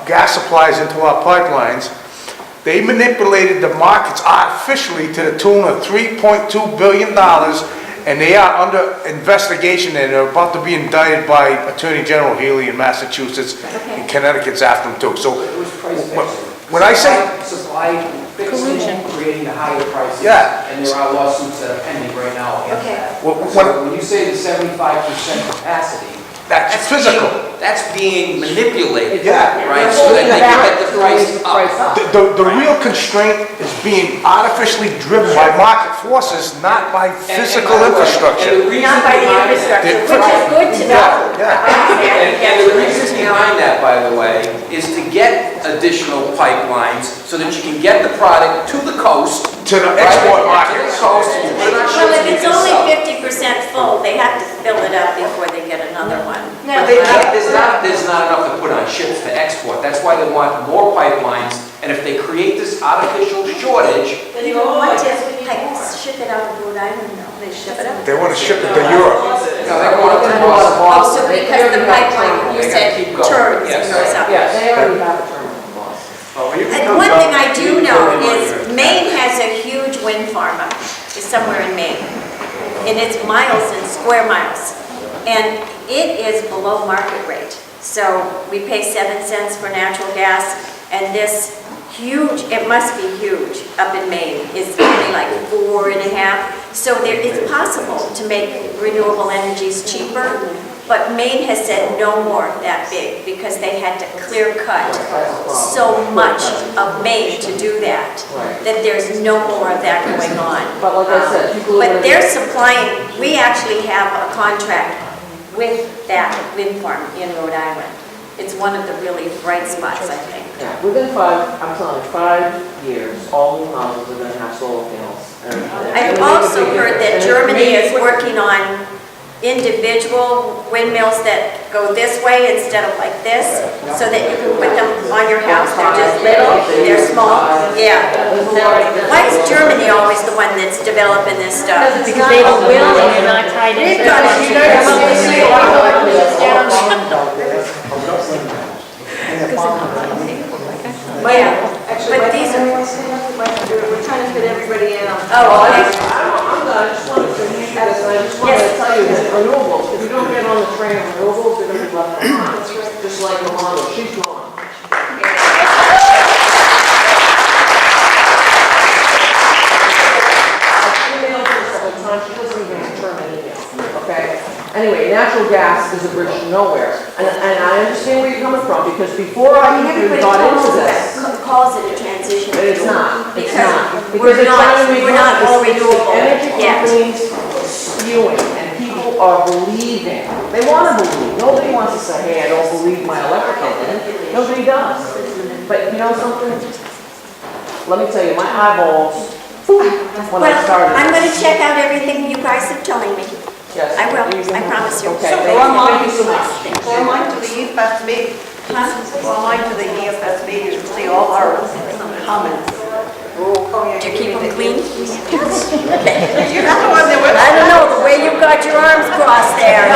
gas supplies into our pipelines, they manipulated the markets artificially to the tune of $3.2 billion, and they are under investigation, and they're about to be indicted by Attorney General Healy in Massachusetts, and Connecticut's after them too. So when I say Supply fixing, creating the higher prices. Yeah. And there are lawsuits that are pending right now against Okay. that. Well, So when you say the 75% capacity, that's physical. That's being manipulated. Yeah. Right, so that they can get the price up. The real constraint is being artificially driven by market forces, not by physical infrastructure. Not by the infrastructure, which is good to know. And the reason behind that, by the way, is to get additional pipelines so that you can get the product to the coast. To the export To markets. the coast, and you put it on Well, ships if and you it's can only sell it. 50% full, they have to fill it up before they get another one. But they can't, there's not enough to put on ships to export. That's why they want more pipelines. And if they create this artificial shortage, Then you want to ship it out of Rhode Island, no, they ship it out. They want to ship it to Europe. they want it to Oh, so because the pipeline in they gotta said keep going. turns Yes. and goes up. Yeah, they already have a terminal clause. And one thing I do know is Maine has a huge wind farm up, it's somewhere in Maine. And it's miles and square miles. And it is below market rate. So we pay 7 cents for natural gas, and this huge, it must be huge up in Maine, is only like 4.5. So it's possible to make renewable energies cheaper, but Maine has said no more that big because they had to clear cut so much of Maine to do that, that there's no more of that going on. But like I said, people are But gonna they're be- supplying, we actually have a contract with that wind farm in Rhode Island. It's one of the really bright spots, I think. Yeah, within 5, I'm telling you, 5 years, all new houses are gonna have solar panels. I've also heard that Germany is working on individual windmills that go this way instead of like this, so that you can put them on your house. They're just little, they're small, yeah. Why is Germany always the one that's developing this stuff? Because they have a will and they're not tied into We've got a Yeah, but these are, We're trying to fit everybody in. oh, okay. I'm done, I just wanted to hand you this, and I just wanted to tell you that renewables, if you don't get on the train of renewables, you're gonna be left behind. Just like Yolanda, she's gone. She doesn't even return an email, okay? Anyway, natural gas is a bridge to nowhere. And I understand where you're coming from, because before I even Everybody got into this, calls it a transition. but it's not, it's Because not. Because we're it's trying to not, be we're not all renewable energy yet. companies spewing, and people are believing. They want to believe. Nobody wants to say, hey, I don't believe my electric company. Nobody does. But you know something? Let me tell you, my eyeballs, when I started. I'm going to check out everything you guys are telling me. Yes. I will, I promise you. Okay, Go thank you so much. online to the EFS meeting. Go online to the EFS meeting and see all our comments. To keep them clean? You're not the one that went. I don't know, the way you've got your arms crossed there.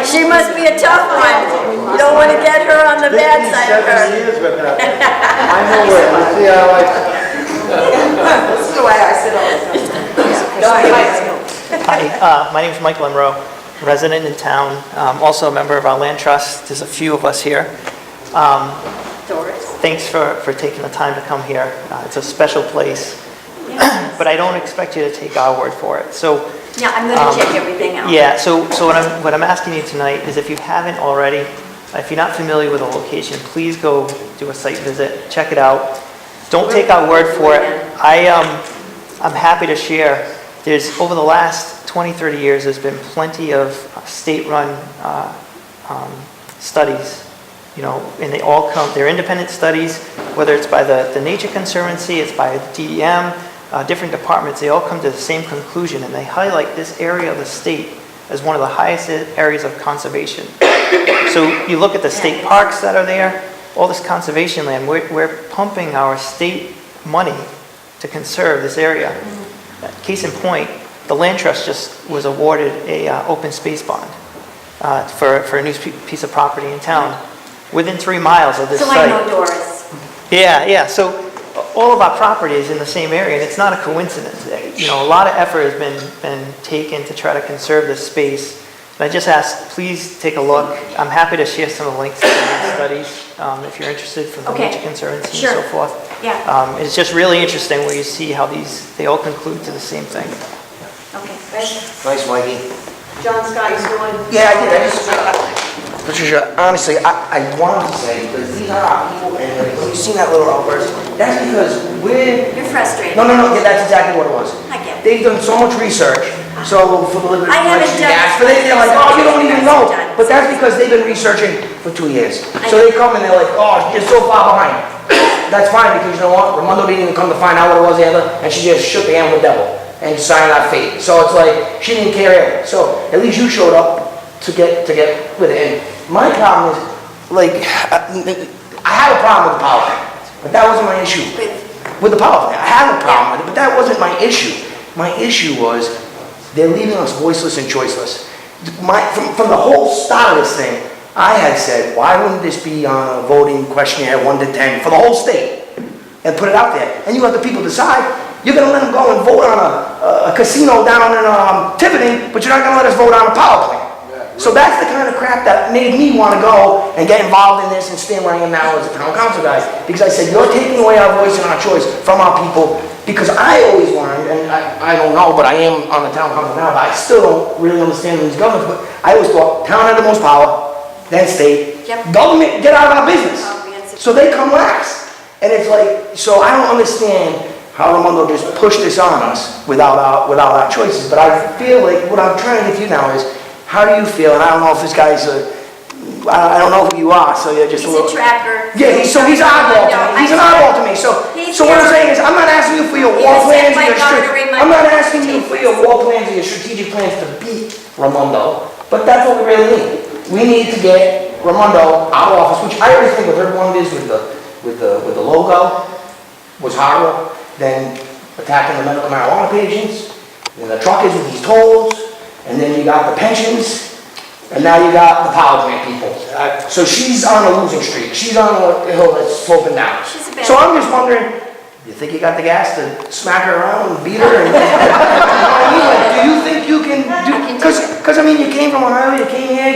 She must be a tough one. You don't want to get her on the bad side of her. I know it, I see how This is the way I sit all the time. Hi, my name is Mike Limro, resident in town, also a member of our land trust. There's a few of us here. Doris? Thanks for taking the time to come here. It's a special place, but I don't expect you to take our word for it. So, Yeah, I'm going to check everything out. yeah, so what I'm asking you tonight is, if you haven't already, if you're not familiar with the location, please go do a site visit, check it out. Don't take our word for it. I'm happy to share. There's, over the last 20, 30 years, there's been plenty of state-run studies, you know, and they all come, they're independent studies, whether it's by the Nature Conservancy, it's by DEM, different departments, they all come to the same conclusion, and they highlight this area of the state as one of the highest areas of conservation. So you look at the state parks that are there, all this conservation land, we're pumping our state money to conserve this area. Case in point, the land trust just was awarded a open space bond for a new piece of property in town, within 3 miles of this So site. I know Doris. Yeah, so all of our property is in the same area, and it's not a coincidence. You know, a lot of effort has been taken to try to conserve this space. And I just ask, please take a look. I'm happy to share some of the links to these studies, if you're interested, from the Okay. Nature Conservancy Sure. and so forth. Yeah. It's just really interesting where you see how they all conclude to the same thing. Okay. Nice, Mikey. John Scott, you still in? Yeah, I did. Patricia, honestly, I wanted to say, because these are our people, and when you seen that little outburst, that's because You're frustrated. No, yeah, that's exactly what it was. I get it. They've done so much research, so for the I haven't done gas, but they're like, oh, you don't even know. But that's because they've been researching for 2 years. So they come and they're like, oh, you're so far behind. That's fine, because you know what? Raimondo didn't even come to find out what it was either, and she just shook the hand with the devil and signed our fate. So it's like, she didn't care either. So at least you showed up to get with it. And my problem is, like, I have a problem with the power plant, but that wasn't my issue. With the power plant, I have a problem with it, but that wasn't my issue. My issue was they're leaving us voiceless and choiceless. From the whole start of this thing, I had said, why wouldn't this be on a voting questionnaire 1 to 10 for the whole state? And put it out there, and you let the people decide. You're gonna let them go and vote on a casino down in Tiverton, but you're not gonna let us vote on a power plant. So that's the kind of crap that made me wanna go and get involved in this and stand where I am now as a town council guy. Because I said, you're taking away our voice and our choice from our people. Because I always learned, and I don't know, but I am on the town council now, but I still don't really understand these governments, but I always thought town had the most power, then state. Yep. Government, get out of our business. So they come last. And it's like, so I don't understand how Raimondo just pushed this on us without our choices. But I feel like what I'm trying to get to you now is, how do you feel? And I don't know if this guy's I don't know who you are, so you're just He's a little... a tracker. Yeah, he's an oddball to me. He's an oddball to me. So what I'm saying is, I'm not asking you for your war plans or I'm not asking you for your war plans or your strategic plans to beat Raimondo, but that's what we really need. We need to get Raimondo out of office, which I always think what Hernandez with the logo was harder than attacking the medical marijuana patients, and the truckers with these tolls, and then you got the pensions, and now you got the power plant people. So she's on a losing streak. She's on a hill that's sloping down. So I'm just wondering, you think you got the gas to smack her around and beat her? And, do you think you can do? Because I mean, you came from Ohio, you came here,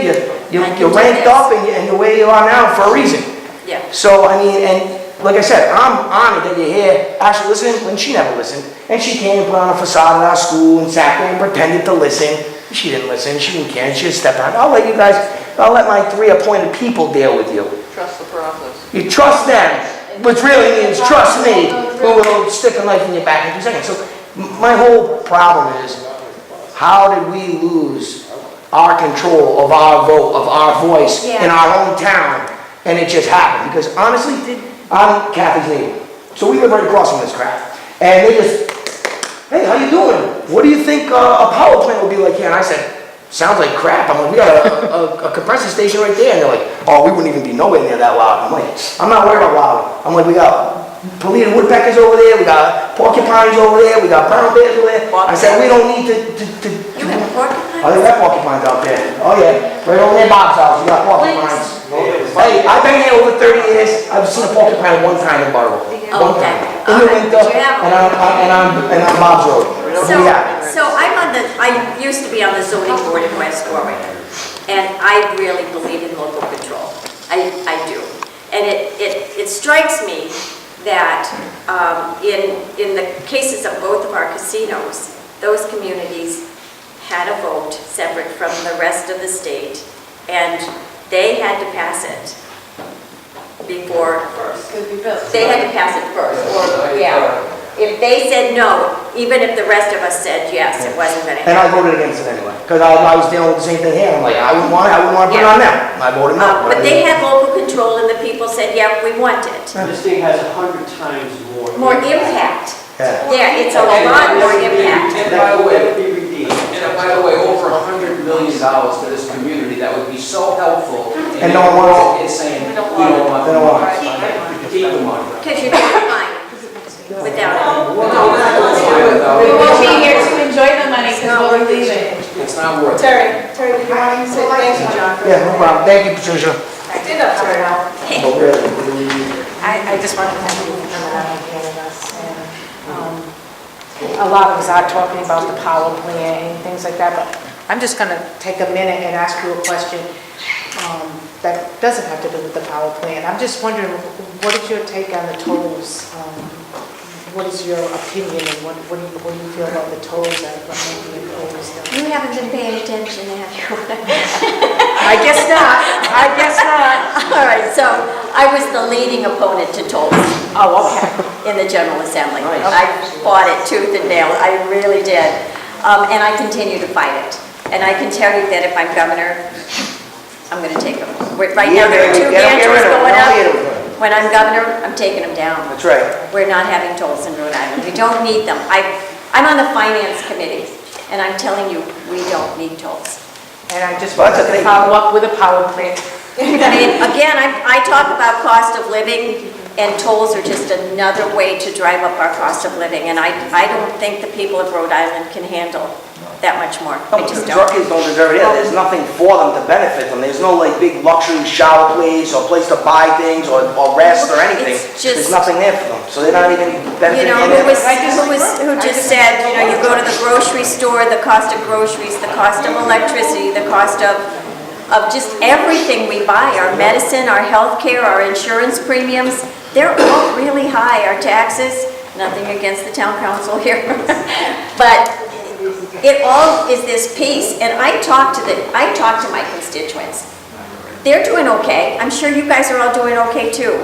you ranked up, and you're where you are now for a reason. Yeah. So I mean, and like I said, I'm honored that you're here. Ashley listened when she never listened, and she came and put on a facade at our school and sat there and pretended to listen. She didn't listen. She didn't care. She just stepped out. I'll let you guys. I'll let my 3 appointed people deal with you. Trust the process. You trust them, which really means trust me, who will stick a knife in your back in 2 seconds. So my whole problem is, how did we lose our control of our vote, of our voice in our own town? And it just happened. Because honestly, I'm Kathy's neighbor. So we live right across from this crap. And they just, hey, how you doing? What do you think a power plant would be like here? And I said, sounds like crap. I'm like, we got a compressor station right there. And they're like, oh, we wouldn't even be nowhere near that loud. I'm like, I'm not worried about loud. I'm like, we got Polita woodpeckers over there. We got porcupines over there. We got brown bears over there. I said, we don't need to You have porcupines? Oh, they got porcupines out there. Oh, yeah. Right over there, Bob's house. You got porcupines. Hey, I've been here over 30 years. I've seen a porcupine 1 time in Burrillville. One time. In the winter, and on Bob's Road. So I used to be on the zoning board in West Warwick, and I really believe in local control. I do. And it strikes me that in the cases of both of our casinos, those communities had a vote separate from the rest of the state, and they had to pass it before. They had to pass it first, If they said no, even if the rest of us said yes, it wasn't going to happen. And I voted against it anyway, because I was dealing with the same thing here. I'm like, I wouldn't want to put it on them. I voted no. But they had local control, and the people said, yeah, we want it. This thing has 100 times More impact. Yeah. It's a lot more impact. And by the way, over $100 million to this community that would be so helpful. And no one wants it. It's saying, we don't want it. Keep the money. Because you're doing fine without it. We won't be here to enjoy the money because we'll be leaving. It's not worth it. Terry, did you want to say thank you, John? Yeah, no problem. Thank you, Patricia. Did up, Terry. I just want to thank you for coming out and hearing us. And a lot of us are talking about the power plant and things like that, but I'm just going to take a minute and ask you a question that doesn't have to do with the power plant. I'm just wondering, what is your take on the tolls? What is your opinion, and what do you feel about the tolls that are being imposed? You haven't been paying attention, have you? I guess not. I guess not. All right, so I was the leading opponent to tolls. Oh, okay. In the General Assembly. Nice. I fought it tooth and nail, I really did. And I continue to fight it. And I can tell you that if I'm governor, I'm going to take them. Right now, there are 2 gantries going up. When I'm governor, I'm taking them down. That's right. We're not having tolls in Rhode Island. We don't need them. I'm on the finance committee, and I'm telling you, we don't need tolls. And I just want to follow up with a power plant. I mean, again, I talk about cost of living. And tolls are just another way to drive up our cost of living, and I don't think the people of Rhode Island can handle that much more. I just The don't. truckies don't deserve it either. There's nothing for them to benefit them. There's no like big luxury shower place or place to buy things or rest or anything. It's just- There's nothing there for them, so they're not even You benefiting know, any of it. who just said, you know, you go to the grocery store, the cost of groceries, the cost of electricity, the cost of just everything we buy, our medicine, our health care, our insurance premiums, they're all really high, our taxes, nothing against the town council here. But it all is this piece, and I talk to my constituents. They're doing okay. I'm sure you guys are all doing okay too.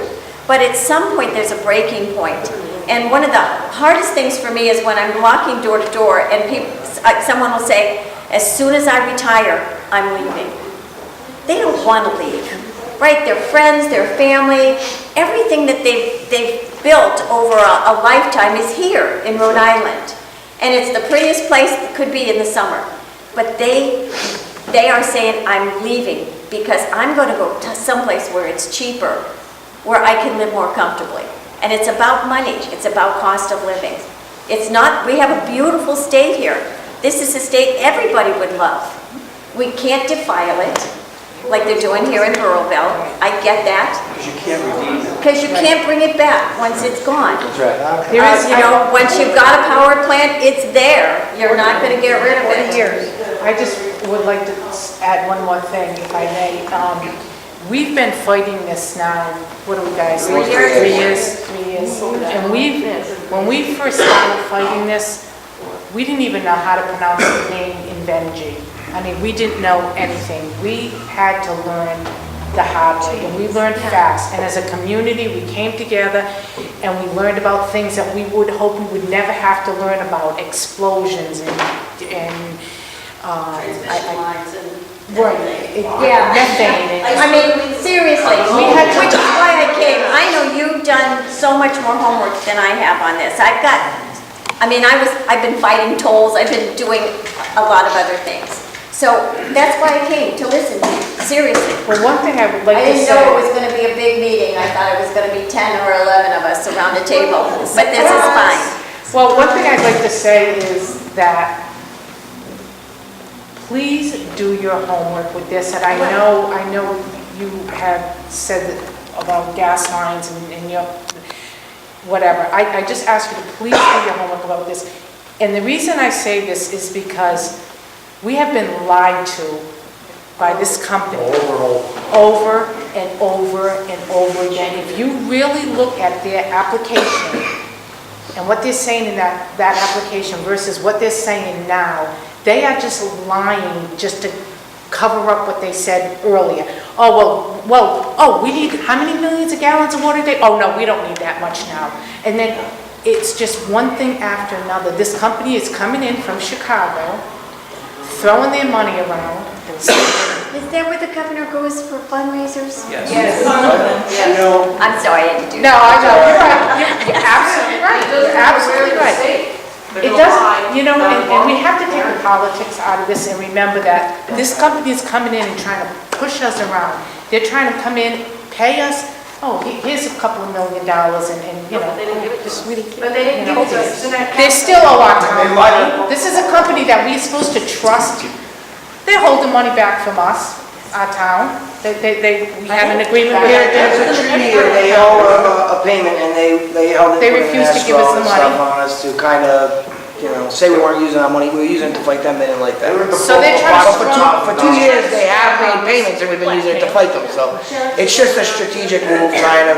But at some point, there's a breaking point. And one of the hardest things for me is when I'm walking door to door and someone will say, as soon as I retire, I'm leaving. They don't want to leave, right? Their friends, their family, everything that they've built over a lifetime is here in Rhode Island. And it's the prettiest place it could be in the summer. But they are saying, I'm leaving because I'm going to go to someplace where it's cheaper, where I can live more comfortably. And it's about money. It's about cost of living. It's not, we have a beautiful state here. This is a state everybody would love. We can't defile it like they're doing here in Burrillville. I get that. Because you can't redeem it. Because you can't bring it back once it's gone. That's right. You know, once you've got a power plant, it's there. You're not going to get rid of it. I just would like to add one more thing, if I may. We've been fighting this now, what are we guys? 3 years. 3 years. And when we first started fighting this, we didn't even know how to pronounce the name Invenergy. I mean, we didn't know anything. We had to learn the hard way, and we learned fast. And as a community, we came together and we learned about things that we would hope we would never have to learn about, explosions and methane. I mean, seriously, which is why I came. I know you've done so much more homework than I have on this. I've been fighting tolls, I've been doing a lot of other things. So that's why I came, to listen to you, seriously. Well, one thing I would like to say. I didn't know it was going to be a big meeting. I thought it was going to be 10 or 11 of us around the table, but this is fine. Well, one thing I'd like to say is that please do your homework with this, and I know you have said about gas lines and your, whatever. I just ask you to please do your homework about this. And the reason I say this is because we have been lied to by this company over and over and over again. If you really look at their application and what they're saying in that application versus what they're saying now, they are just lying just to cover up what they said earlier. We need how many millions of gallons of water a day? Oh, no, we don't need that much now. And then it's just one thing after another. This company is coming in from Chicago, throwing their money around. Is that where the governor goes for fundraisers? Yes. I'm sorry, I didn't do that. No, I know, you're right. You're absolutely right. You're absolutely right. It doesn't, and we have to take the politics out of this and remember that this company is coming in and trying to push us around. They're trying to come in, pay us, here's a couple of $1 million and just really. But they didn't give it to us. They still owe our town money. This is a company that we're supposed to trust. They're holding money back from us, our town. We have an agreement with There's a treaty and they owe a payment and they refuse to give us the money. on us to kind of, say we weren't using our money, we were using it to fight them, they didn't like that. So they're trying to For 2 years, they have made payments and we've been using it to fight them, so it's just a strategic move trying to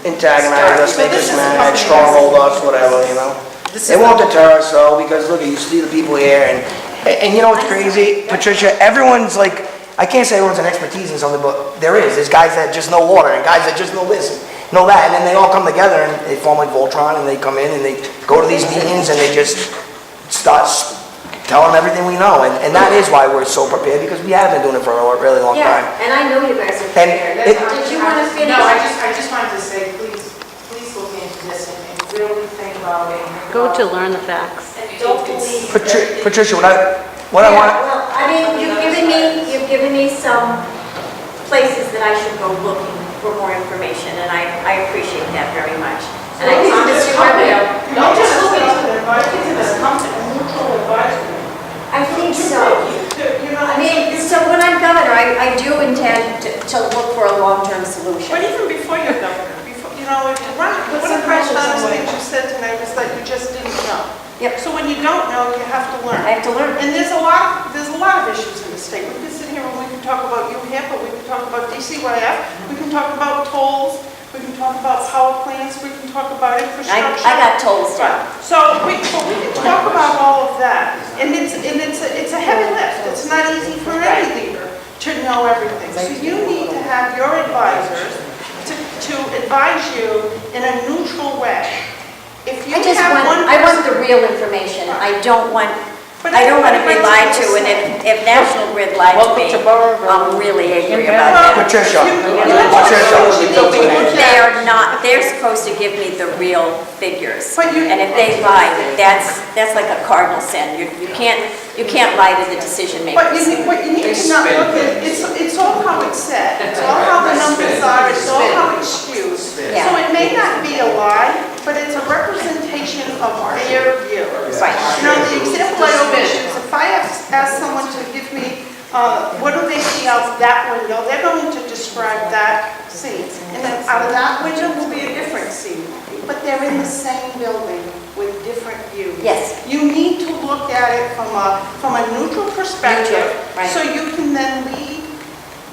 antagonize us, make us mad, stronghold us, whatever, It won't deter us though, because look, you see the people here and you know what's crazy, Patricia, everyone's like, I can't say everyone's an expertise in something, but there is. There's guys that just know water and guys that just know this, know that, and then they all come together and they form like Voltron and they come in and they go to these meetings and they just start telling them everything we know. And that is why we're so prepared, because we have been doing it for a really long time. Yeah, and I know you guys are prepared. Did you want to finish? No, I just wanted to say, please look into this and really think about it. Go to learn the facts. Don't believe. Patricia, what I want. Well, you've given me some places that I should go looking for more information, and I appreciate that very much. And I think Mr. Burrillville, Don't just look into the advisory, into this company, a neutral advisory. I think so. You know, I mean, so when I'm governor, I do intend to look for a long-term solution. but even before you're governor, before, you know, one of the most honest things you said tonight was that you just didn't know. Yep. So when you don't know, you have to learn. I have to learn. And there's a lot of issues in the state. We can sit here and we can talk about UHIP, but we can talk about DCYF, we can talk about tolls, we can talk about power plants, we can talk about infrastructure. I got tolls down. So we can talk about all of that. And it's a heavy lift. It's not easy for any leader to know everything. So you need to have your advisors to advise you in a neutral way. If you have one I want the real information. I don't want to be lied to, and if National Grid lied to me, I'm really angry about that. Patricia, They are not, they're supposed to give me the real figures. And if they lie, that's like a cardinal sin. You can't lie to the decision But makers. what you need to not look at, it's all how it's said, it's all how the numbers are, it's all how it's skewed. Yeah. So it may not be a lie, but it's a representation of their view. Right. You know, the example I always use, if I ask someone to give me, what do they see out that window, they're going to describe that scene. And then out of that window will be a different scene. But they're in the same building with different views. Yes. You need to look at it from a neutral perspective, right. so you can then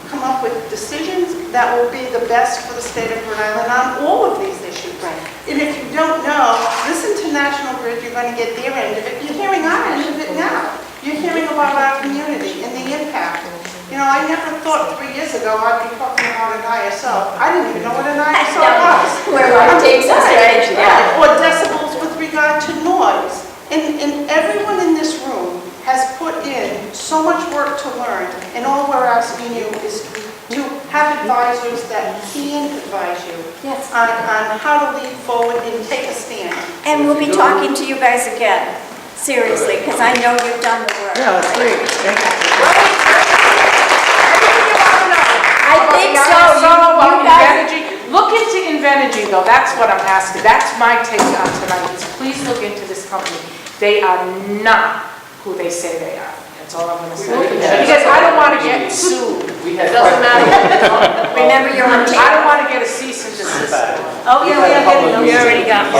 come up with decisions that will be the best for the state of Rhode Island on all of these issues. Right. And if you don't know, listen to National Grid, you're going to get their end of it. You're hearing our end of it now. You're hearing about our community and the impact. You know, I never thought 3 years ago I'd be talking about an ISO. I didn't even know what an ISO was. Where life takes us, right? Yeah. Or decibels with regard to noise. And everyone in this room has put in so much work to learn, and all we're asking you is to have advisors that can advise you Yes. on how to lead forward and take a stand. And we'll be talking to you guys again, seriously, because I know you've done the work. Yeah, that's great. Thank you. I think so. You guys, Look into Invenergy though, that's what I'm asking. That's my take on tonight, is please look into this company. They are not who they say they are. That's all I'm gonna say. Because I don't wanna get sued. It doesn't matter. remember you're on tape. I don't wanna get a cease and desist. Oh, yeah, we already got The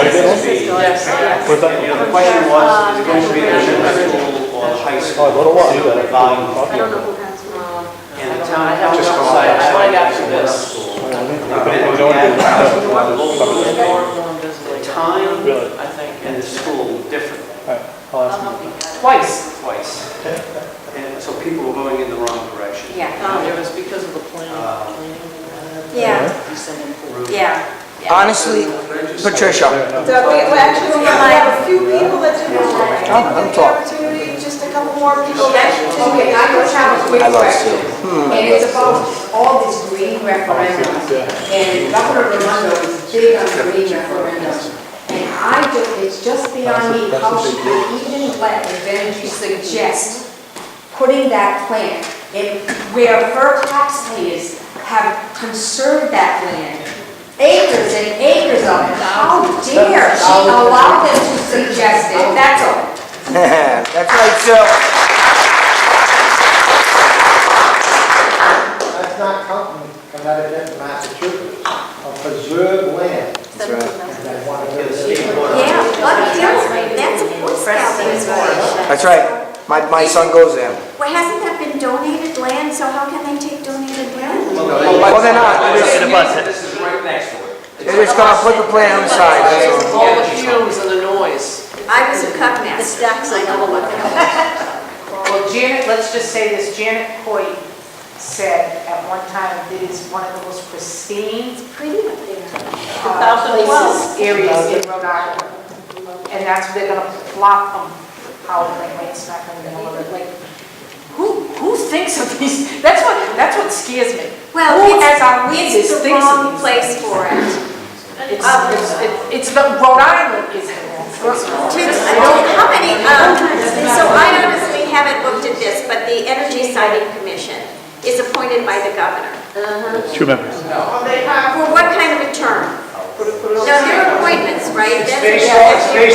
question was, is it going to be the middle school or the high school? Volume of people. And the town council decided to have the school. Time and the school different. Twice. And so people were going in the wrong direction. Yeah. It was because of the plan. Yeah. Yeah. Honestly, Patricia. Actually, we have a few people that didn't get the opportunity, just a couple more people that Okay, I just have a quick I love question. And it's about all this green referendum. And Governor Raimondo is big on green referendum. And it's just beyond me how she could even let Invenergy suggest putting that plan in where her taxpayers have conserved that land. Acres and acres of it. How dare she allow them to suggest it? That's all. That's right, so. That's not counting Connecticut and Massachusetts, a preserved land. That's right. Yeah, but that's a Boy Scout installation. That's right. My son goes there. Well, hasn't that been donated land, so how can they take donated land? Well, they're not. This is right next to it. They're just gonna put the plan on the side, that's all. All the fumes and the noise. I was a cup nest. I know what the Well, Janet, let's just say this, Janet Hoyt said at one time it is one of the most pristine pretty up there. places, areas in Rhode Island. And that's where they're gonna plop them. Power plant, it's not gonna be all of it. Like, who thinks of these? That's what scares me. Well, Who as our it's leaders the thinks of wrong these place things? for it. It's the Rhode Island is the wrong place. How many, so I honestly haven't looked at this, but the Energy Siting Commission is appointed by the governor. 2 members. For what kind of a term? No, they're appointments, right? It's based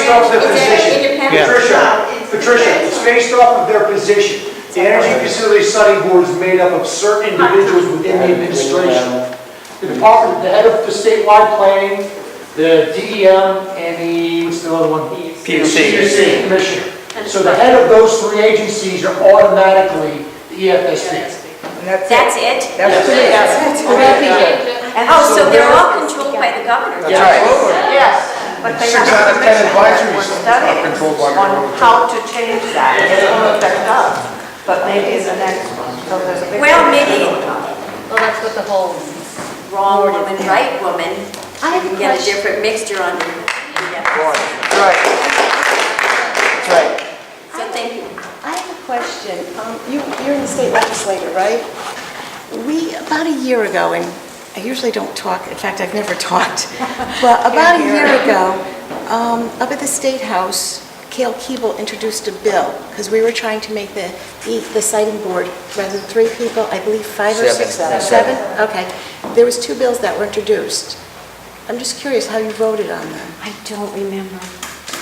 off their position. Independent? Patricia, it's based off of their position. The Energy Facility Study Board is made up of certain individuals within the administration. The department, the head of the statewide planning, the DEM, and what's the other one? PUC commissioner. So the head of those 3 agencies are automatically the EFSB. That's it? That's it. Oh, so they're all controlled by the governor? That's right. Yes. But they have a commission for studying on how to change that. It won't affect us, but maybe the next one. So there's a big. Well, maybe Well, that's what the whole wrong woman, right woman, I have you a can get a question. different mixture on the. Right. That's right. So thank you. I have a question. You're in the state legislature, right? About a year ago, and I usually don't talk, in fact, I've never talked, but about a year ago, up at the State House, Cale Keeble introduced a bill, because we were trying to make the siting board, rather than 3 people, I believe 5 or 6? 7? Okay. There was 2 bills that were introduced. I'm just curious how you voted on them. I don't remember.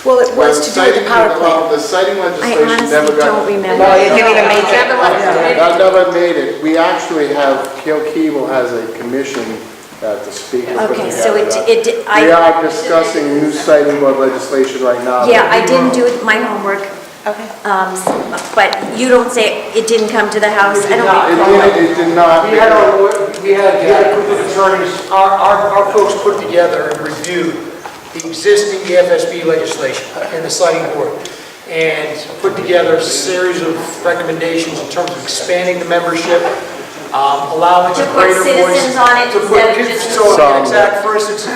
Well, it was to do with the power plant. The siting I legislation never honestly got. don't remember. No, you didn't even make it. That never made it. We actually have, Cale Keeble has a commission that the speaker put Okay, together. so We are discussing new siting board legislation right now. Yeah, I didn't do my homework. Okay. But you don't say it didn't come to the House? I don't recall. It did not. We had a group of attorneys, our folks put together and reviewed the existing EFSB legislation and the siting board, and put together a series of recommendations in terms of expanding the membership, allowing To a put greater voice. citizens on it to put- instead of just- So, exact, for instance,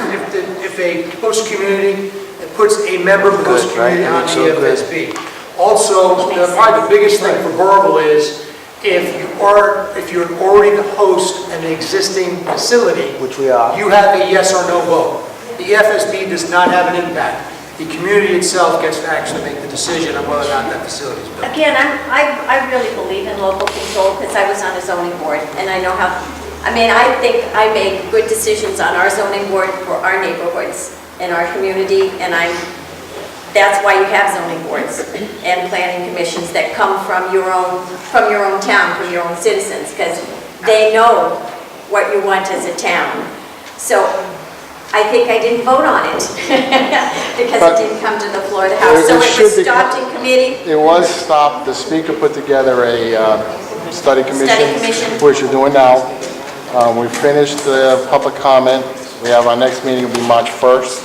if a host community puts a member of the host community on the EFSB. Also, probably the biggest thing for Burrillville is, if you're already the host in an existing facility, Which we are. you have a yes or no vote. The EFSB does not have an impact. The community itself gets to actually make the decision on whether or not that facility is built. Again, I really believe in local control because I was on a zoning board and I know how, I think I make good decisions on our zoning board for our neighborhoods and our community, and that's why you have zoning boards and planning commissions that come from your own town, from your own citizens, because they know what you want as a town. So I think I didn't vote on it because it didn't come to the floor of the House. So it was stopped in committee? It was stopped. The speaker put together a study commission, which you're doing now. We finished the public comment. We have our next meeting will be March 1st.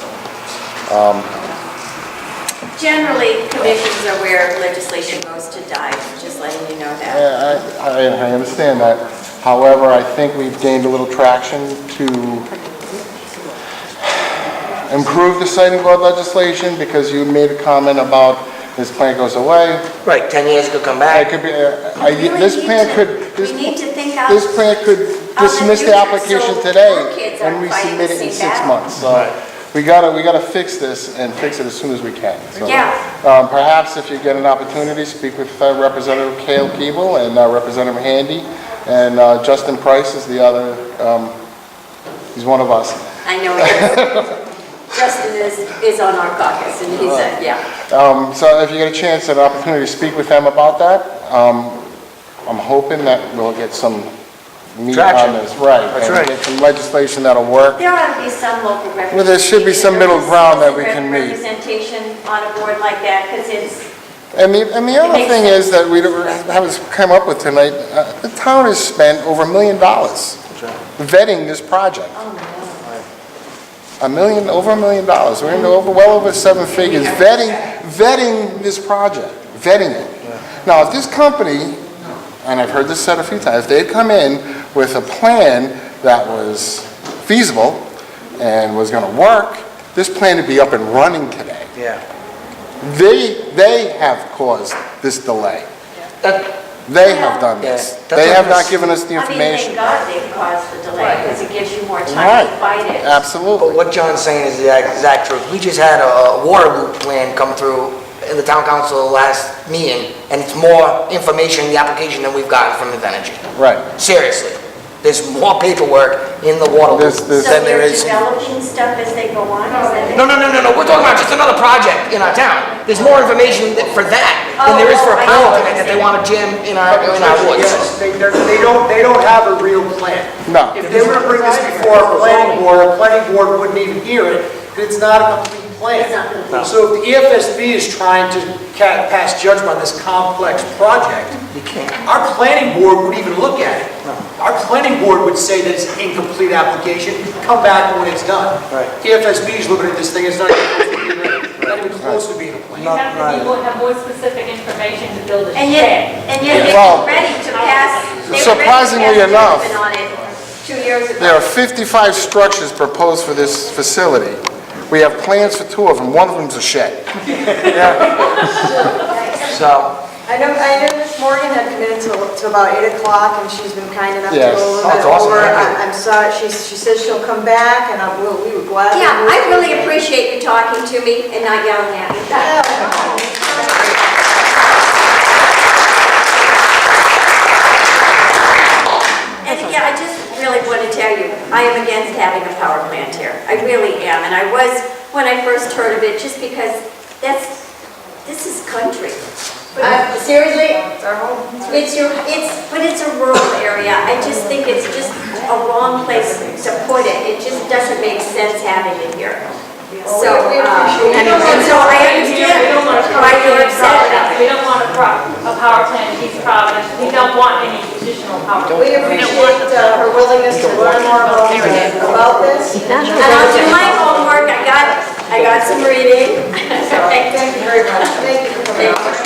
Generally, commissions are where legislation goes to die, just letting you know that. Yeah, I understand that. However, I think we've gained a little traction to improve the siting board legislation, because you made a comment about this plan goes away. Right, 10 years could come back. It could be, this plan could, We need to think out. this plan could dismiss the future, application so today poor kids and aren't we fighting submit the it in same 6 battle. months. So we gotta fix this and fix it as soon as we can. So, Yeah. perhaps if you get an opportunity, speak with Representative Cale Keeble and Representative Handy, and Justin Price is the other, he's one of us. I know it is. Justin is on our caucus, and he said, yeah. So if you get a chance and an opportunity to speak with them about that, I'm hoping that we'll get some meat Traction. on this. Right. That's and right. get some legislation that'll work. There ought to be some local representation. Well, there should be some middle ground that we can meet. Representation on a board like that, because it's, And the other makes thing is that we haven't come up with tonight, the town has spent over $1 million vetting this project. Over $1 million. We're into well over 7 figures vetting this project, vetting it. Now, if this company, and I've heard this said a few times, if they'd come in with a plan that was feasible and was going to work, this plan would be up and running today. Yeah. They have caused this delay. They have done this. They have not given us the thank information. God they've caused the delay, because it gives you more time Right. to fight it. Absolutely. But what John's saying is the exact truth. We just had a water loop plan come through in the town council last meeting, and it's more information in the application than we've gotten from Invenergy. Right. Seriously. There's more paperwork in the water loop So than there they're is. developing stuff as they go on? No, we're talking about just another project in our town. There's more information for that than there is for a power plant that they want to jam in our woods. Yes, they don't have a real plan. No. If they were to bring this before a planning board wouldn't even hear it, because it's not a complete plan. So if the EFSB is trying to pass judgment on this complex project, our planning board would even look at it. Our planning board would say that it's an incomplete application, come back when it's done. EFSB is looking at this thing, it's not even close to being a plan. You have to have more specific information to build a And shed. yet they Well, were ready to pass, surprisingly enough, on it 2 years ago. there are 55 structures proposed for this facility. We have plans for 2 of them. One of them's a shed. So, I know Ms. Morgan had committed to about 8 o'clock, and she's been kind enough to Yes. go a little Oh, bit it's awesome. over. Thank you. I'm sorry, she says she'll come back, and we would gladly. Yeah, I really appreciate you talking to me and not yelling at me. And again, I just really want to tell you, I am against having a power plant here. I really am, and I was when I first heard of it, just because this is country. Seriously? It's our home. But it's a rural area. I just think it's just a wrong place to put it. It just doesn't make sense having it here. So, and so I understand why you're upset about it. We don't want a power plant in East Providence. We don't want any additional power. We appreciate her willingness to learn more about this. And I'll do my homework. I got some reading. Thank you very much. Thank you for coming.